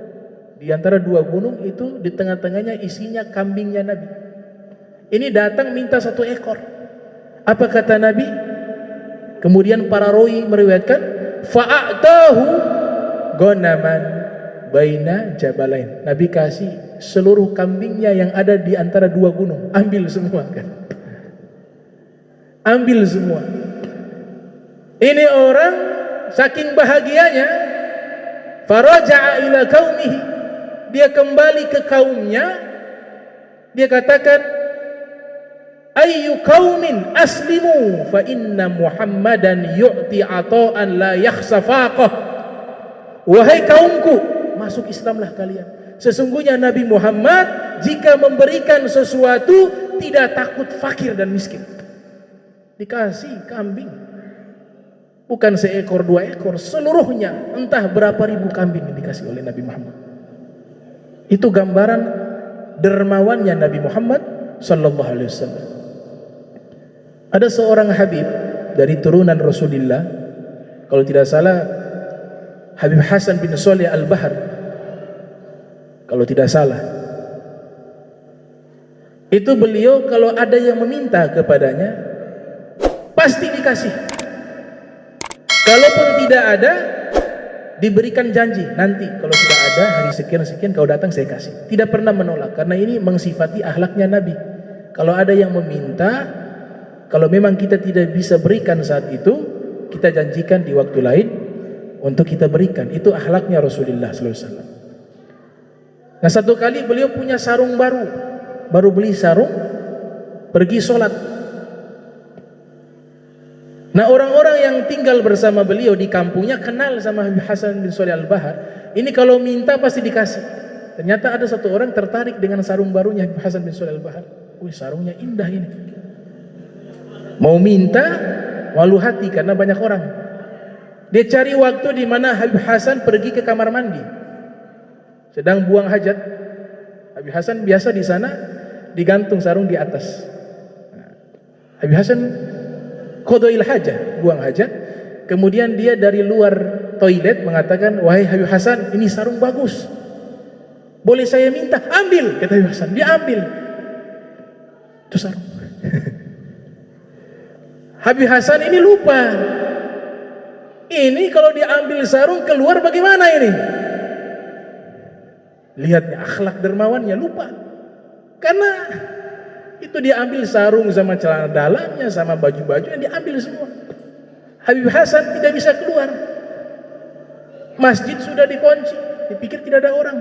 Di antara dua gunung itu di tengah-tengahnya isinya kambingnya Nabi. Ini datang minta satu ekor. Apa kata Nabi? Kemudian para rawi meriwayatkan fa'atahu gonaman baina jabalain. Nabi kasih seluruh kambingnya yang ada di antara dua gunung. Ambil semua kan. Ambil semua. Ini orang saking bahagianya faraja'a ila qaumihi. Dia kembali ke kaumnya. Dia katakan, ayyu qaumin aslimu fa inna Muhammadan yu'ti ata'an la yakhsa faqah. Wahai kaumku, masuk Islamlah kalian. Sesungguhnya Nabi Muhammad jika memberikan sesuatu tidak takut fakir dan miskin. Dikasih kambing, bukan seekor dua ekor, seluruhnya, entah berapa ribu kambing yang dikasih oleh Nabi Muhammad. Itu gambaran dermawannya Nabi Muhammad sallallahu alaihi wasallam. Ada seorang Habib dari turunan Rasulullah, kalau tidak salah Habib Hasan bin Shalih Al-Bahar, kalau tidak salah. Itu beliau kalau ada yang meminta kepadanya pasti dikasih. Kalaupun tidak ada, diberikan janji, nanti kalau sudah ada hari sekian-sekian kau datang saya kasih. Tidak pernah menolak, karena ini mengsifati akhlaknya Nabi. Kalau ada yang meminta, kalau memang kita tidak bisa berikan saat itu, kita janjikan di waktu lain untuk kita berikan. Itu akhlaknya Rasulullah SAW. Nah, satu kali beliau punya sarung baru beli sarung, pergi sholat. Nah, orang-orang yang tinggal bersama beliau di kampungnya kenal sama Habib Hasan bin Shalih Al-Bahar. Ini kalau minta pasti dikasih. Ternyata ada satu orang tertarik dengan sarung barunya Habib Hasan bin Shalih Al-Bahar. Wih, sarungnya indah ini. Mau minta, malu hati karena banyak orang. Dia cari waktu di mana Habib Hasan pergi ke kamar mandi, sedang buang hajat. Habib Hasan biasa di sana digantung sarung di atas. Habib Hasan qadail hajah, buang hajat. Kemudian dia dari luar toilet mengatakan, wahai Habib Hasan, ini sarung bagus, boleh saya minta? Ambil, kata Habib Hasan. Dia ambil itu sarung. Habib Hasan ini lupa, ini kalau diambil sarung keluar bagaimana ini? Lihatnya akhlak dermawannya, lupa. Karena itu diambil sarung sama celana dalamnya sama baju-baju yang diambil semua. Habib Hasan tidak bisa keluar. Masjid sudah dikunci, dipikir tidak ada orang.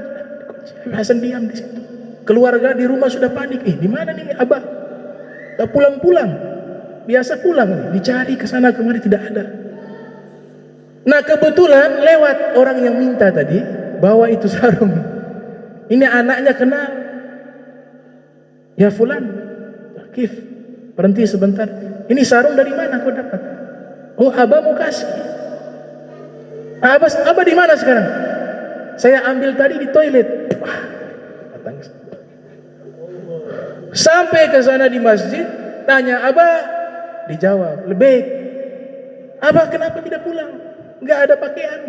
Habib Hasan diam di situ. Keluarga di rumah sudah panik. Di mana nih Abah? Tak pulang-pulang. Biasa pulang nih, dicari ke sana kemari tidak ada. Nah, kebetulan lewat orang yang minta tadi, bawa itu sarung. Ini anaknya kenal. Ya fulan, Kif, berhenti sebentar. Ini sarung dari mana kau dapat? Oh, Abah mau kasih. Abah di mana sekarang? Saya ambil tadi di toilet. Wah, datang. Sampai ke sana di masjid, tanya Abah, dijawab lebih. Abah kenapa tidak pulang? Enggak ada pakaian.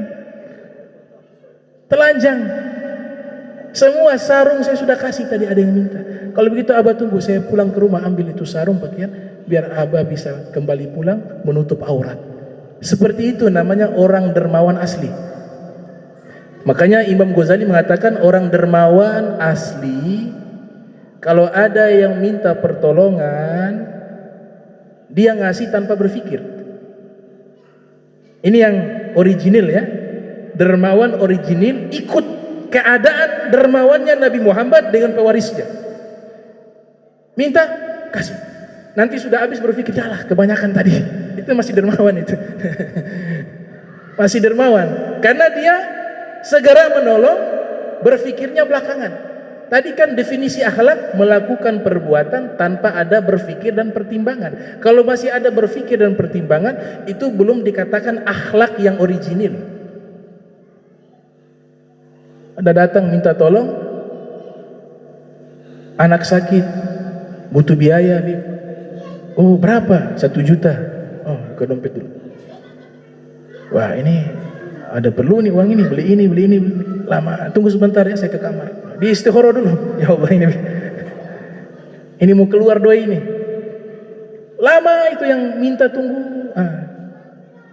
Telanjang. Semua sarung saya sudah kasih tadi, ada yang minta. Kalau begitu Abah tunggu, saya pulang ke rumah ambil itu sarung pakaian, biar Abah bisa kembali pulang menutup aurat. Seperti itu namanya orang dermawan asli. Makanya Imam Ghazali mengatakan orang dermawan asli, kalau ada yang minta pertolongan, dia ngasih tanpa berpikir. Ini yang original ya, dermawan original, ikut keadaan dermawannya Nabi Muhammad dengan pewarisnya. Minta, kasih. Nanti sudah habis berpikir, yalah kebanyakan tadi. Itu masih dermawan itu. Masih dermawan. Karena dia segera menolong, berpikirnya belakangan. Tadi kan definisi akhlak melakukan perbuatan tanpa ada berpikir dan pertimbangan. Kalau masih ada berpikir dan pertimbangan, itu belum dikatakan akhlak yang original. Ada datang minta tolong, anak sakit, butuh biaya, oh berapa? 1 juta. Oh, ke dompet dulu. Wah ini ada perlu nih uang ini, beli ini. Lama, tunggu sebentar ya, saya ke kamar. Di istikharah dulu. Ya Allah ini mau keluar doi ini. Lama itu yang minta tunggu.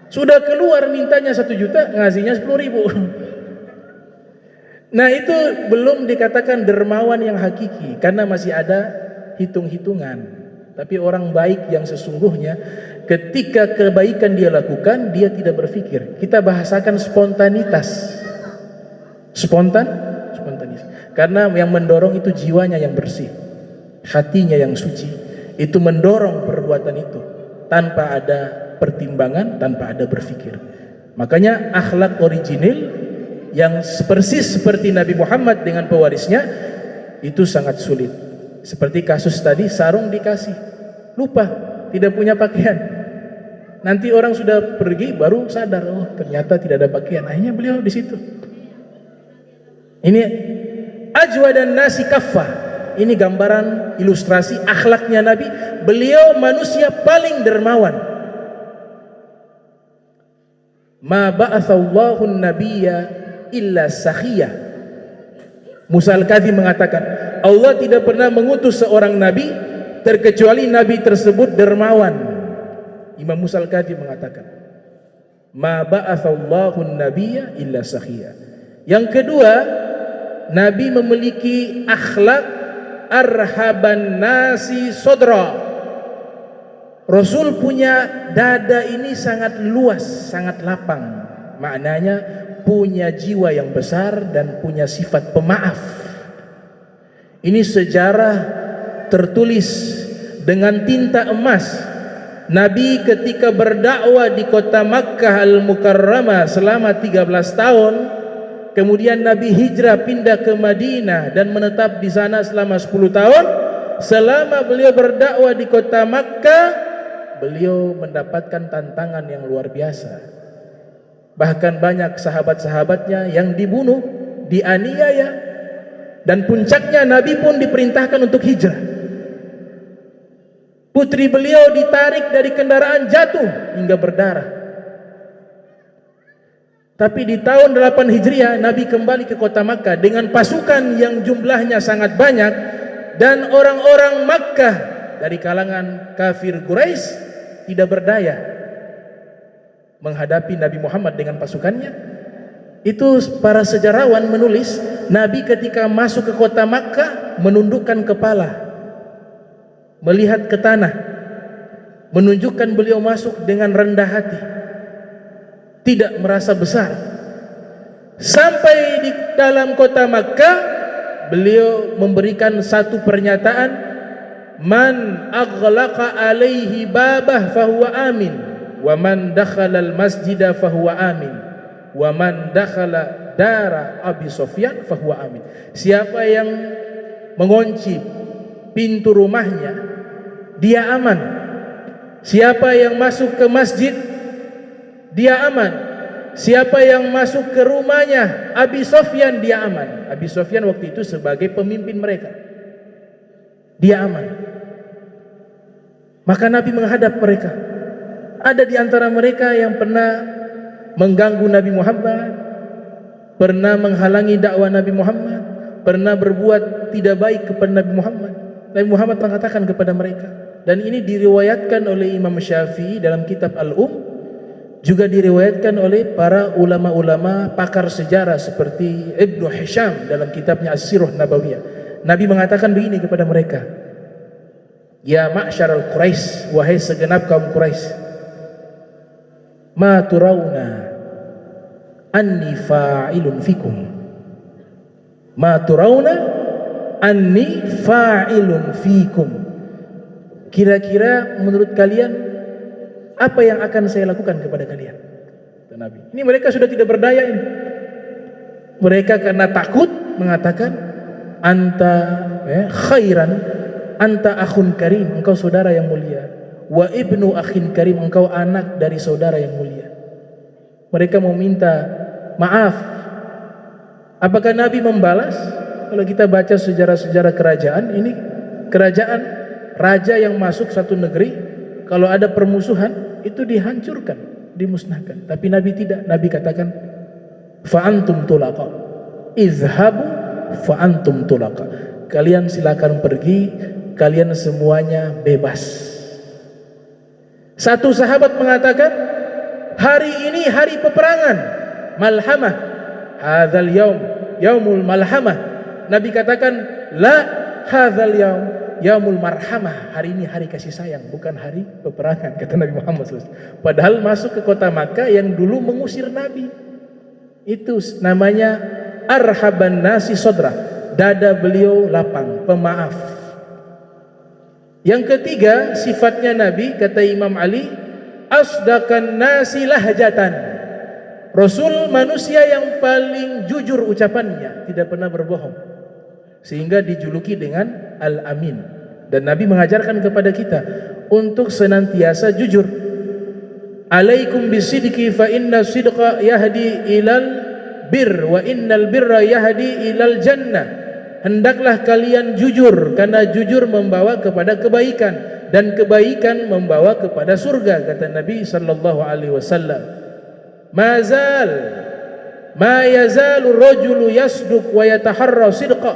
Sudah keluar mintanya 1 juta, ngasihnya 10.000. Nah itu belum dikatakan dermawan yang hakiki, karena masih ada hitung-hitungan. Tapi orang baik yang sesungguhnya, ketika kebaikan dia lakukan, dia tidak berpikir. Kita bahasakan spontanitas. Spontanis. Karena yang mendorong itu jiwanya yang bersih, hatinya yang suci. Itu mendorong perbuatan itu tanpa ada pertimbangan, tanpa ada berpikir. Makanya akhlak original yang persis seperti Nabi Muhammad dengan pewarisnya itu sangat sulit. Seperti kasus tadi, sarung dikasih, lupa, tidak punya pakaian. Nanti orang sudah pergi baru sadar, oh ternyata tidak ada pakaian. Akhirnya beliau di situ. Ini ajwadan nasi kaffah. Ini gambaran ilustrasi akhlaknya Nabi. Beliau manusia paling dermawan. Ma ba'athallahu an-nabiyya illa sakhiyah. Musa al-Kadhim mengatakan, Allah tidak pernah mengutus seorang nabi terkecuali nabi tersebut dermawan. Imam Musa al-Kadhim mengatakan, ma ba'athallahu an-nabiyya illa sakhiyah. Yang kedua, Nabi memiliki akhlak arhaban nasi sodra. Rasul punya dada ini sangat luas, sangat lapang. Maknanya punya jiwa yang besar dan punya sifat pemaaf. Ini sejarah tertulis dengan tinta emas. Nabi ketika berdakwah di kota Makkah Al-Mukarramah selama 13 tahun, kemudian Nabi hijrah pindah ke Madinah dan menetap di sana selama 10 tahun. Selama beliau berdakwah di kota Makkah, beliau mendapatkan tantangan yang luar biasa. Bahkan banyak sahabat-sahabatnya yang dibunuh, dianiaya, dan puncaknya Nabi pun diperintahkan untuk hijrah. Putri beliau ditarik dari kendaraan, jatuh hingga berdarah. Tapi di tahun 8 Hijriah Nabi kembali ke kota Makkah dengan pasukan yang jumlahnya sangat banyak, dan orang-orang Makkah dari kalangan kafir Quraisy tidak berdaya menghadapi Nabi Muhammad dengan pasukannya. Itu para sejarawan menulis, Nabi ketika masuk ke kota Makkah menundukkan kepala, melihat ke tanah, menunjukkan beliau masuk dengan rendah hati, tidak merasa besar. Sampai di dalam kota Makkah, beliau memberikan satu pernyataan, man aghlaqa alaihi babah fahuwa amin, wa man dakhala al-masjida fahuwa amin, wa man dakhala dara Abi Sufyan fahuwa amin. Siapa yang mengunci pintu rumahnya, dia aman. Siapa yang masuk ke masjid, dia aman. Siapa yang masuk ke rumahnya Abi Sufyan, dia aman. Abi Sufyan waktu itu sebagai pemimpin mereka, dia aman. Maka Nabi menghadap mereka. Ada di antara mereka yang pernah mengganggu Nabi Muhammad, pernah menghalangi dakwah Nabi Muhammad, pernah berbuat tidak baik kepada Nabi Muhammad. Nabi Muhammad mengatakan kepada mereka, dan ini diriwayatkan oleh Imam Syafi'i dalam kitab Al-Um, juga diriwayatkan oleh para ulama-ulama pakar sejarah seperti Ibnu Hisham dalam kitabnya As-Sirah Nabawiyah. Nabi mengatakan begini kepada mereka, ya ma'syaral Quraisy, wahai segenap kaum Quraisy, ma turawna anni fa'ilun fikum. Ma turawna anni fa'ilun fikum. Kira-kira menurut kalian apa yang akan saya lakukan kepada kalian? Nabi. Ini mereka sudah tidak berdaya ini. Mereka karena takut mengatakan anta khairan, anta akhun karim, engkau saudara yang mulia. Wa ibnu akhin karim, engkau anak dari saudara yang mulia. Mereka mau minta maaf. Apakah Nabi membalas? Kalau kita baca sejarah-sejarah kerajaan, ini kerajaan raja yang masuk satu negeri, kalau ada permusuhan itu dihancurkan, dimusnahkan. Tapi Nabi tidak. Nabi katakan fa antum tulaqa, izhabu fa antum tulaqa. Kalian silakan pergi, kalian semuanya bebas. Satu sahabat mengatakan, hari ini hari peperangan, malhamah, hadzal yaum yaumul malhamah. Nabi katakan, la hadzal yaum yaumul marhamah. Hari ini hari kasih sayang, bukan hari peperangan, kata Nabi Muhammad SAW. Padahal masuk ke kota Makkah yang dulu mengusir Nabi. Itu namanya arhaban nasi sodra, dada beliau lapang, pemaaf. Yang ketiga, sifatnya Nabi, kata Imam Ali, asdakan nasi lahjatan. Rasul manusia yang paling jujur ucapannya, tidak pernah berbohong, sehingga dijuluki dengan Al-Amin. Dan Nabi mengajarkan kepada kita untuk senantiasa jujur. Alaikum bisidqi fa inna sidqa yahdi ilal bir wa innal birra yahdi ilal jannah. Hendaklah kalian jujur, karena jujur membawa kepada kebaikan dan kebaikan membawa kepada surga, kata Nabi sallallahu alaihi wasallam. Ma yazalu rajulu yasduq wa yataharra sidqa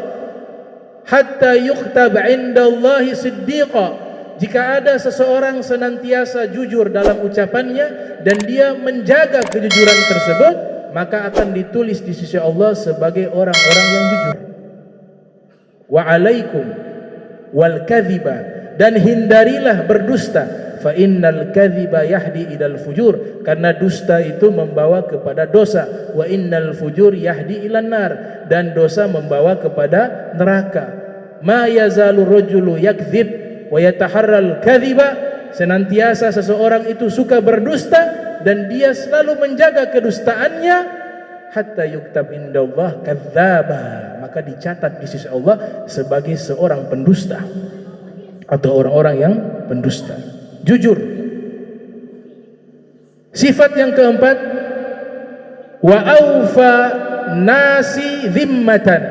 hatta yuktab indallahi siddiqa. Jika ada seseorang senantiasa jujur dalam ucapannya dan dia menjaga kejujuran tersebut, maka akan ditulis di sisi Allah sebagai orang-orang yang jujur. Wa alaikum wal kadhiba, dan hindarilah berdusta. Fa innal kadhiba yahdi ilal fujur, karena dusta itu membawa kepada dosa. Wa innal fujur yahdi ilan nar, dan dosa membawa kepada neraka. Ma yazalu rajulu yakdzib wa yataharral kadhiba, senantiasa seseorang itu suka berdusta dan dia selalu menjaga kedustaannya, hatta yuktab indallah kadzdzaba, maka dicatat di sisi Allah sebagai seorang pendusta atau orang-orang yang pendusta. Jujur. Sifat yang keempat, wa aufa nasi zimmatan.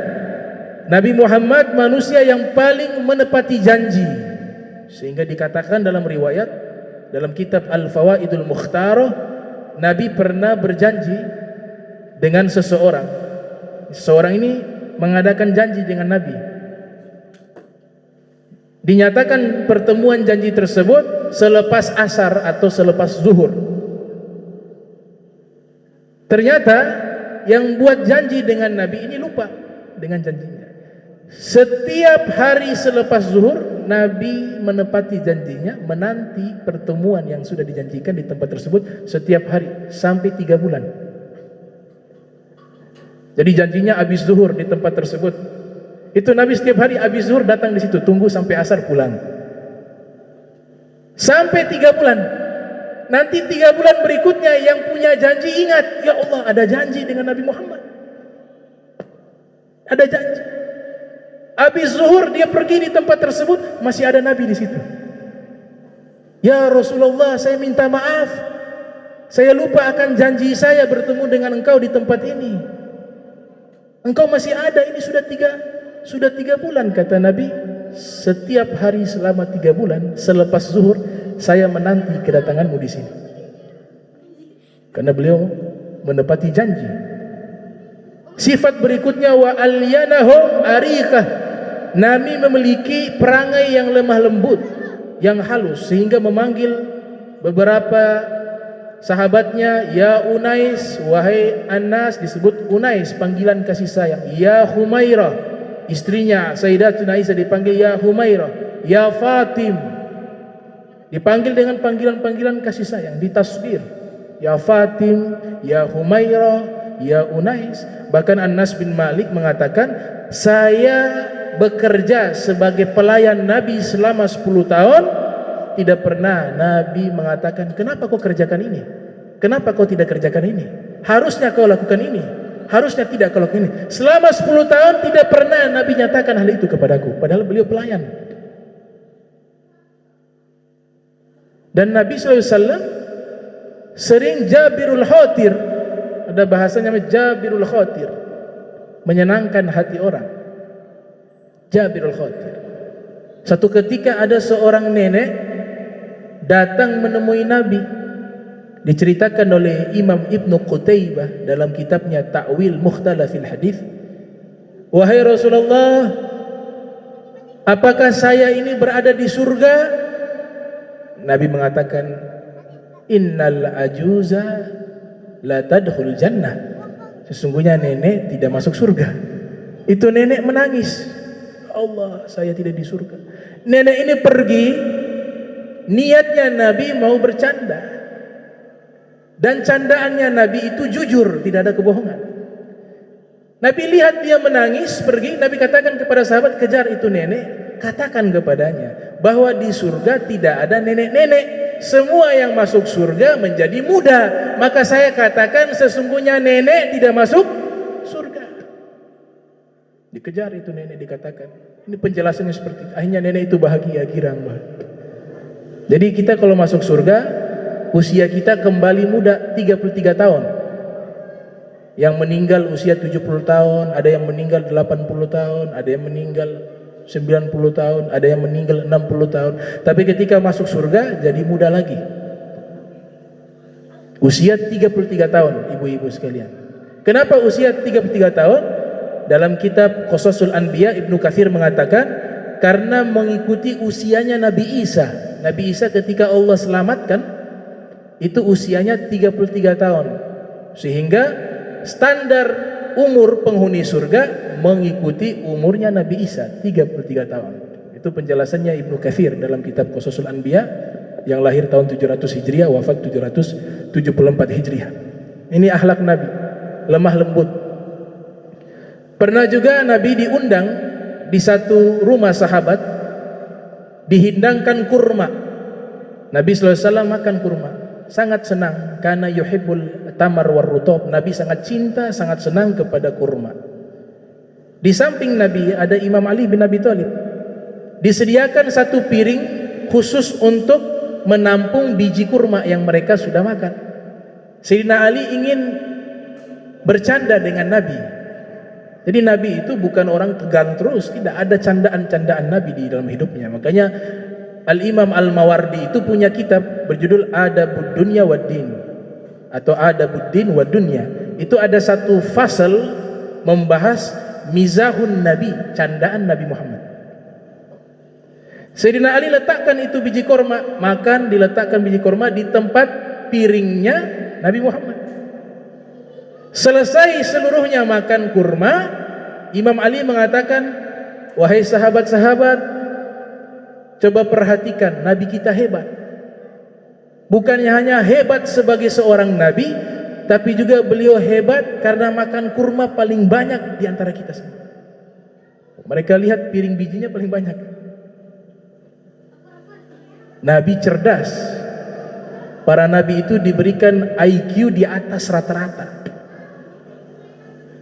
Nabi Muhammad manusia yang paling menepati janji, sehingga dikatakan dalam riwayat dalam kitab Al-Fawaidul Mukhtarah, Nabi pernah berjanji dengan seseorang. Seseorang ini mengadakan janji dengan Nabi. Dinyatakan pertemuan janji tersebut selepas asar atau selepas zuhur. Ternyata yang buat janji dengan Nabi ini lupa dengan janjinya. Setiap hari selepas zuhur, Nabi menepati janjinya, menanti pertemuan yang sudah dijanjikan di tempat tersebut setiap hari sampai 3 bulan. Jadi janjinya habis zuhur di tempat tersebut. Itu Nabi setiap hari habis zuhur datang di situ, tunggu sampai asar pulang. Sampai 3 bulan. Nanti 3 bulan berikutnya yang punya janji ingat, ya Allah, ada janji dengan Nabi Muhammad. Ada janji. Habis zuhur dia pergi di tempat tersebut, masih ada Nabi di situ. Ya Rasulullah, saya minta maaf. Saya lupa akan janji saya bertemu dengan engkau di tempat ini. Engkau masih ada, ini sudah 3 bulan, kata Nabi. Setiap hari selama 3 bulan selepas zuhur saya menanti kedatanganmu di sini. Karena beliau menepati janji. Sifat berikutnya, wa alyanahum arikah. Nabi memiliki perangai yang lemah lembut, yang halus, sehingga memanggil beberapa sahabatnya, ya Unais, wahai Anas, disebut Unais, panggilan kasih sayang. Ya Humairah, istrinya Sayyidatuna Aisyah dipanggil ya Humairah. Ya Fatim, dipanggil dengan panggilan-panggilan kasih sayang, ditasbir, ya Fatim, ya Humairah, ya Unais. Bahkan Anas bin Malik mengatakan, saya bekerja sebagai pelayan Nabi selama 10 tahun, tidak pernah Nabi mengatakan, kenapa kau kerjakan ini? Kenapa kau tidak kerjakan ini? Harusnya kau lakukan ini, harusnya tidak kau lakukan ini. Selama 10 tahun tidak pernah Nabi nyatakan hal itu kepadaku, padahal beliau pelayan. Dan Nabi SAW sering Jabirul Khatir, ada bahasanya Jabirul Khatir, menyenangkan hati orang. Jabirul Khatir. Satu ketika ada seorang nenek datang menemui Nabi. Diceritakan oleh Imam Ibnu Qutaybah dalam kitabnya Ta'wil Mukhtalafil Hadith. Wahai Rasulullah, apakah saya ini berada di surga? Nabi mengatakan, innal ajuza la tadkhul jannah. Sesungguhnya nenek tidak masuk surga. Itu nenek menangis. Allah, saya tidak di surga. Nenek ini pergi, niatnya Nabi mau bercanda. Dan candaannya Nabi itu jujur, tidak ada kebohongan. Nabi lihat dia menangis, pergi. Nabi katakan kepada sahabat, kejar itu nenek, katakan kepadanya bahwa di surga tidak ada nenek-nenek. Semua yang masuk surga menjadi muda. Maka saya katakan sesungguhnya nenek tidak masuk surga. Dikejar itu nenek, dikatakan. Ini penjelasannya seperti itu. Akhirnya nenek itu bahagia, girang. Jadi kita kalau masuk surga, usia kita kembali muda 33 tahun. Yang meninggal usia 70 tahun, ada yang meninggal 80 tahun, ada yang meninggal 90 tahun, ada yang meninggal 60 tahun. Tapi ketika masuk surga jadi muda lagi. Usia 33 tahun, ibu-ibu sekalian. Kenapa usia 33 tahun? Dalam kitab Qasasul Anbiya, Ibnu Katsir mengatakan karena mengikuti usianya Nabi Isa. Nabi Isa ketika Allah selamatkan itu usianya 33 tahun. Sehingga standar umur penghuni surga mengikuti umurnya Nabi Isa, 33 tahun. Itu penjelasannya Ibnu Katsir dalam kitab Qasasul Anbiya yang lahir tahun 700 Hijriah, wafat 774 Hijriah. Ini akhlak Nabi, lemah lembut. Pernah juga Nabi diundang di satu rumah sahabat, dihidangkan kurma. Nabi SAW makan kurma, sangat senang karena yuhibbul tamar war rutab. Nabi sangat cinta, sangat senang kepada kurma. Di samping Nabi ada Imam Ali bin Abi Thalib. Disediakan satu piring khusus untuk menampung biji kurma yang mereka sudah makan. Sayyidina Ali ingin bercanda dengan Nabi. Jadi Nabi itu bukan orang tegang terus, tidak ada candaan-candaan Nabi di dalam hidupnya. Makanya Al-Imam Al-Mawardi itu punya kitab berjudul Adabud Dunya wad Din atau Adabuddin wad Dunya. Itu ada satu fasal membahas mizahun Nabi, candaan Nabi Muhammad. Sayyidina Ali letakkan itu biji korma, makan, diletakkan biji korma di tempat piringnya Nabi Muhammad. Selesai seluruhnya makan kurma, Imam Ali mengatakan, wahai sahabat-sahabat, coba perhatikan, Nabi kita hebat. Bukannya hanya hebat sebagai seorang Nabi, tapi juga beliau hebat karena makan kurma paling banyak di antara kita semua. Mereka lihat piring bijinya paling banyak. Nabi cerdas. Para Nabi itu diberikan IQ di atas rata-rata.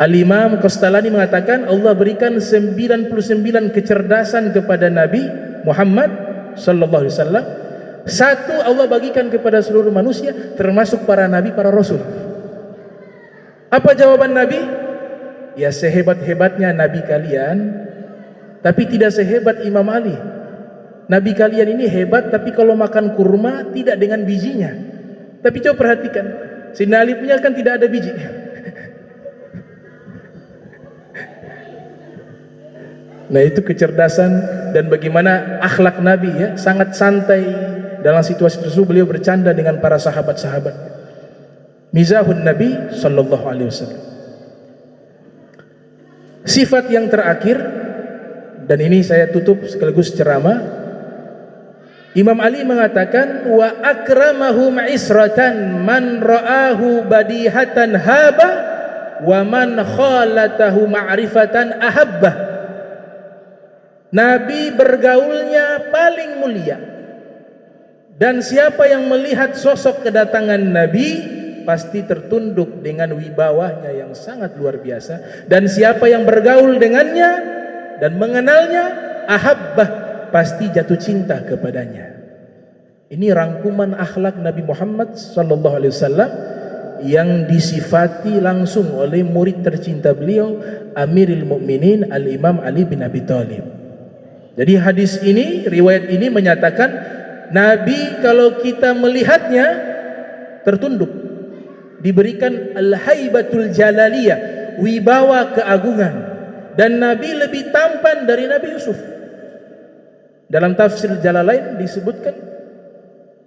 Al-Imam Qastalani mengatakan Allah berikan 99 kecerdasan kepada Nabi Muhammad sallallahu alaihi wasallam. Satu Allah bagikan kepada seluruh manusia termasuk para nabi, para rasul. Apa jawaban Nabi? Ya sehebat-hebatnya nabi kalian, tapi tidak sehebat Imam Ali. Nabi kalian ini hebat, tapi kalau makan kurma tidak dengan bijinya. Tapi coba perhatikan, Sayyidina Ali punya kan tidak ada biji. Nah itu kecerdasan dan bagaimana akhlak Nabi ya, sangat santai dalam situasi tersebut. Beliau bercanda dengan para sahabat-sahabat. Mizahun Nabi sallallahu alaihi wasallam. Sifat yang terakhir, dan ini saya tutup sekaligus ceramah, Imam Ali mengatakan, wa akramahum isratan man ra'ahu badihatan haba wa man khalatahu ma'rifatan ahabba. Nabi bergaulnya paling mulia, dan siapa yang melihat sosok kedatangan Nabi pasti tertunduk dengan wibawanya yang sangat luar biasa, dan siapa yang bergaul dengannya dan mengenalnya ahabbah, pasti jatuh cinta kepadanya. Ini rangkuman akhlak Nabi Muhammad sallallahu alaihi wasallam yang disifati langsung oleh murid tercinta beliau, Amirul Mukminin Al-Imam Ali bin Abi Thalib. Jadi hadis ini, riwayat ini menyatakan Nabi kalau kita melihatnya tertunduk, diberikan al-haibatul jalaliyah, wibawa keagungan, dan Nabi lebih tampan dari Nabi Yusuf. Dalam tafsir Jalalain disebutkan,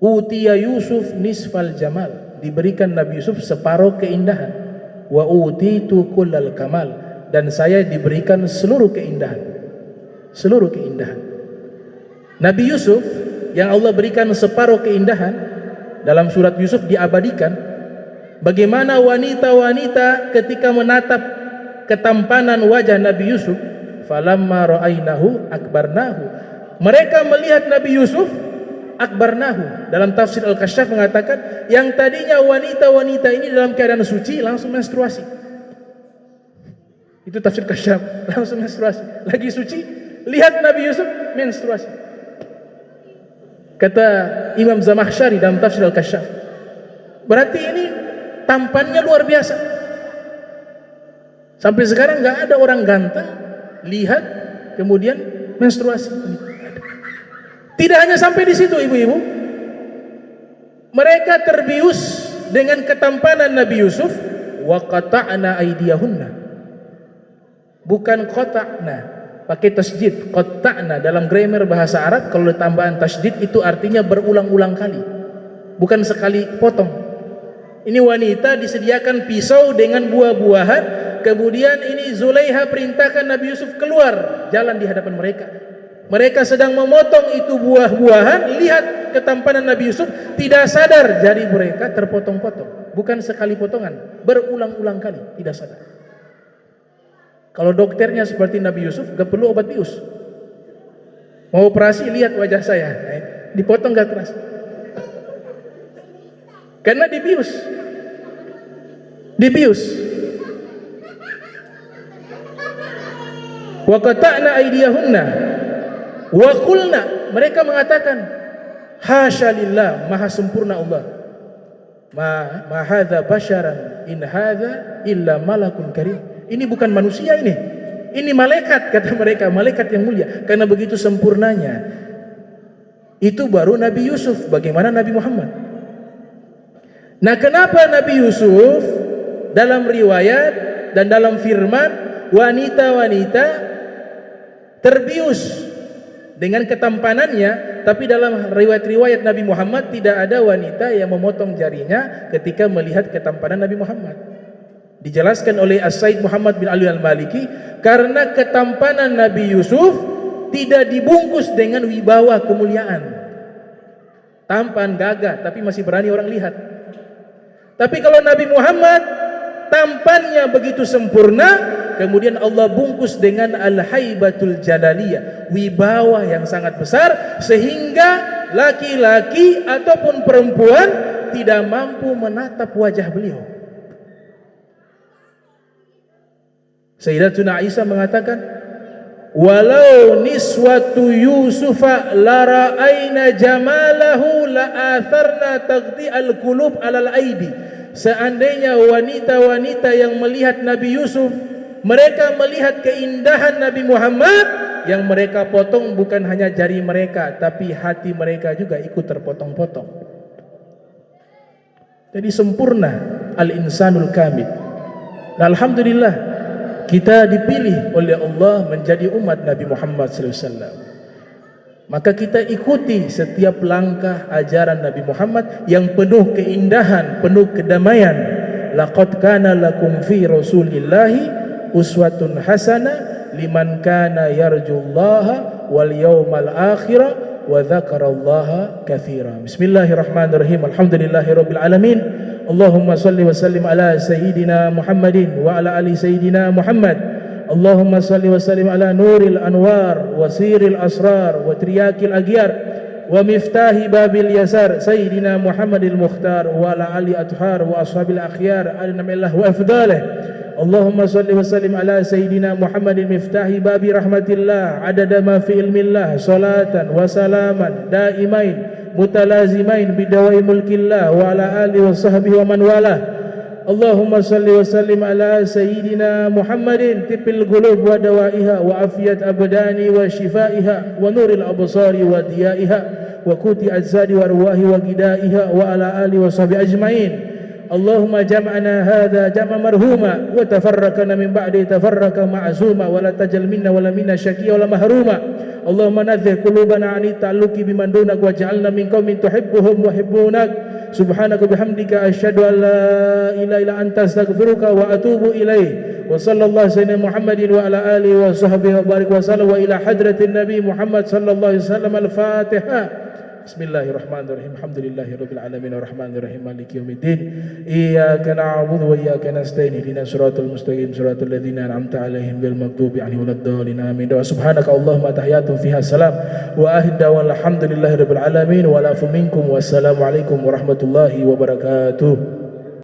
utiya Yusuf nisfal jamal, diberikan Nabi Yusuf separuh keindahan, wa utitu kullal kamal, dan saya diberikan seluruh keindahan. Seluruh keindahan. Nabi Yusuf yang Allah berikan separuh keindahan, dalam surat Yusuf diabadikan bagaimana wanita-wanita ketika menatap ketampanan wajah Nabi Yusuf, falamma ra'ainahu akbarnahu, mereka melihat Nabi Yusuf akbarnahu. Dalam tafsir Al-Kasyaf mengatakan yang tadinya wanita-wanita ini dalam keadaan suci langsung menstruasi. Itu tafsir Kasyaf, langsung menstruasi. Lagi suci, lihat Nabi Yusuf menstruasi. Kata Imam Zamakhsyari dalam tafsir Al-Kasyaf, berarti ini tampannya luar biasa. Sampai sekarang nggak ada orang ganteng lihat kemudian menstruasi. Tidak hanya sampai di situ, ibu-ibu, mereka terbius dengan ketampanan Nabi Yusuf. Wa qata'na aydiyahunna, bukan qata'na, pakai tasydid. Qata'na dalam grammar bahasa Arab kalau tambahan tasydid itu artinya berulang-ulang kali, bukan sekali potong. Ini wanita disediakan pisau dengan buah-buahan, kemudian ini Zulaiha perintahkan Nabi Yusuf keluar jalan di hadapan mereka. Mereka sedang memotong itu buah-buahan, lihat ketampanan Nabi Yusuf, tidak sadar jari mereka terpotong-potong, bukan sekali potongan, berulang-ulang kali, tidak sadar. Kalau dokternya seperti Nabi Yusuf, gak perlu obat bius. Mau operasi, lihat wajah saya, dipotong gak keras, karena dibius. Wa qata'na aydiyahunna wa qulna, mereka mengatakan hasya lillah, maha sempurna Allah, ma hadza basyaran in hadza illa malakun karim, ini bukan manusia, ini malaikat, kata mereka, malaikat yang mulia, karena begitu sempurnanya. Itu baru Nabi Yusuf, bagaimana Nabi Muhammad. Nah, kenapa Nabi Yusuf dalam riwayat dan dalam firman wanita-wanita terbius dengan ketampanannya, tapi dalam riwayat-riwayat Nabi Muhammad tidak ada wanita yang memotong jarinya ketika melihat ketampanan Nabi Muhammad. Dijelaskan oleh As-Said Muhammad bin Ali Al-Maliki, karena ketampanan Nabi Yusuf tidak dibungkus dengan wibawa kemuliaan. Tampan, gagah, tapi masih berani orang lihat. Tapi kalau Nabi Muhammad tampannya begitu sempurna, kemudian Allah bungkus dengan al-haibatul jalaliyah, wibawa yang sangat besar, sehingga laki-laki ataupun perempuan tidak mampu menatap wajah beliau. Sayyidatuna Aisyah mengatakan, walau niswatu Yusufa lara'aina jamalahu la'atharna taghdi'al qulub 'alal aidi. Seandainya wanita-wanita yang melihat Nabi Yusuf, mereka melihat keindahan Nabi Muhammad, yang mereka potong bukan hanya jari mereka, tapi hati mereka juga ikut terpotong-potong. Jadi sempurna al-insanul kamil. Nah, alhamdulillah kita dipilih oleh Allah menjadi umat Nabi Muhammad SAW. Maka kita ikuti setiap langkah ajaran Nabi Muhammad yang penuh keindahan, penuh kedamaian. Laqad kana lakum fi Rasulillahi uswatun hasanah liman kana yarjullaha wal yawmal akhirah wa dzakarallaha katsira. Bismillahirrahmanirrahim. Alhamdulillahirabbil alamin. Allahumma shalli wa sallim ala sayyidina Muhammadin wa ala ali sayyidina Muhammad. Allahumma shalli wa sallim ala nuril anwar wa siril asrar wa triyakil aghyar wa miftahi babil yasar sayyidina Muhammadil mukhtar wa ala ali athhar wa ashabil akhyar alinamillah wa afdalih. Allahumma salli wa sallim ala sayyidina Muhammadin miftahi babi rahmatillah adada ma fi ilmillah salatan wa salaman daimain mutalazimain bidawai mulkillah wa ala alihi wa sahbihi wa man walah. Allahumma salli wa sallim ala sayyidina Muhammadin tibil qulub wa dawaiha wa afiyat abdani wa shifaiha wa nuril absari wa diyaiha wa kuti ajsadi wa arwahi wa gidaiha wa ala alihi wa sahbihi ajmain. Allahumma jam'ana hadha jam'a marhuma wa tafarraqana min ba'di tafarraqa ma'zuma wa la tajal minna wa la minna syaqiyya wa la mahruma. Allahumma nadhir qulubana 'ani ta'alluqi biman dunak waj'alna min qaumin tuhibbuhum wa yuhibbunak. Subhanaka bihamdika asyhadu an la ilaha illa anta astaghfiruka wa atubu ilaik. Wa sallallahu sayyidina Muhammadin wa ala alihi wa sahbihi wa barik wa sallam wa ila hadratin nabi Muhammad sallallahu alaihi wasallam. Al-Fatihah. Bismillahirrahmanirrahim. Alhamdulillahirabbil alamin arrahmanir rahim maliki yaumiddin. Iyyaka na'budu wa iyyaka nasta'in. Ihdinas siratal mustaqim siratal ladzina an'amta 'alaihim ghairil maghdubi 'alaihim waladdallin. Amin. Wa subhanaka Allahumma tahiyyatun fiha salam wa ahda walhamdulillahirabbil alamin wa la minkum wassalamu alaikum warahmatullahi wabarakatuh.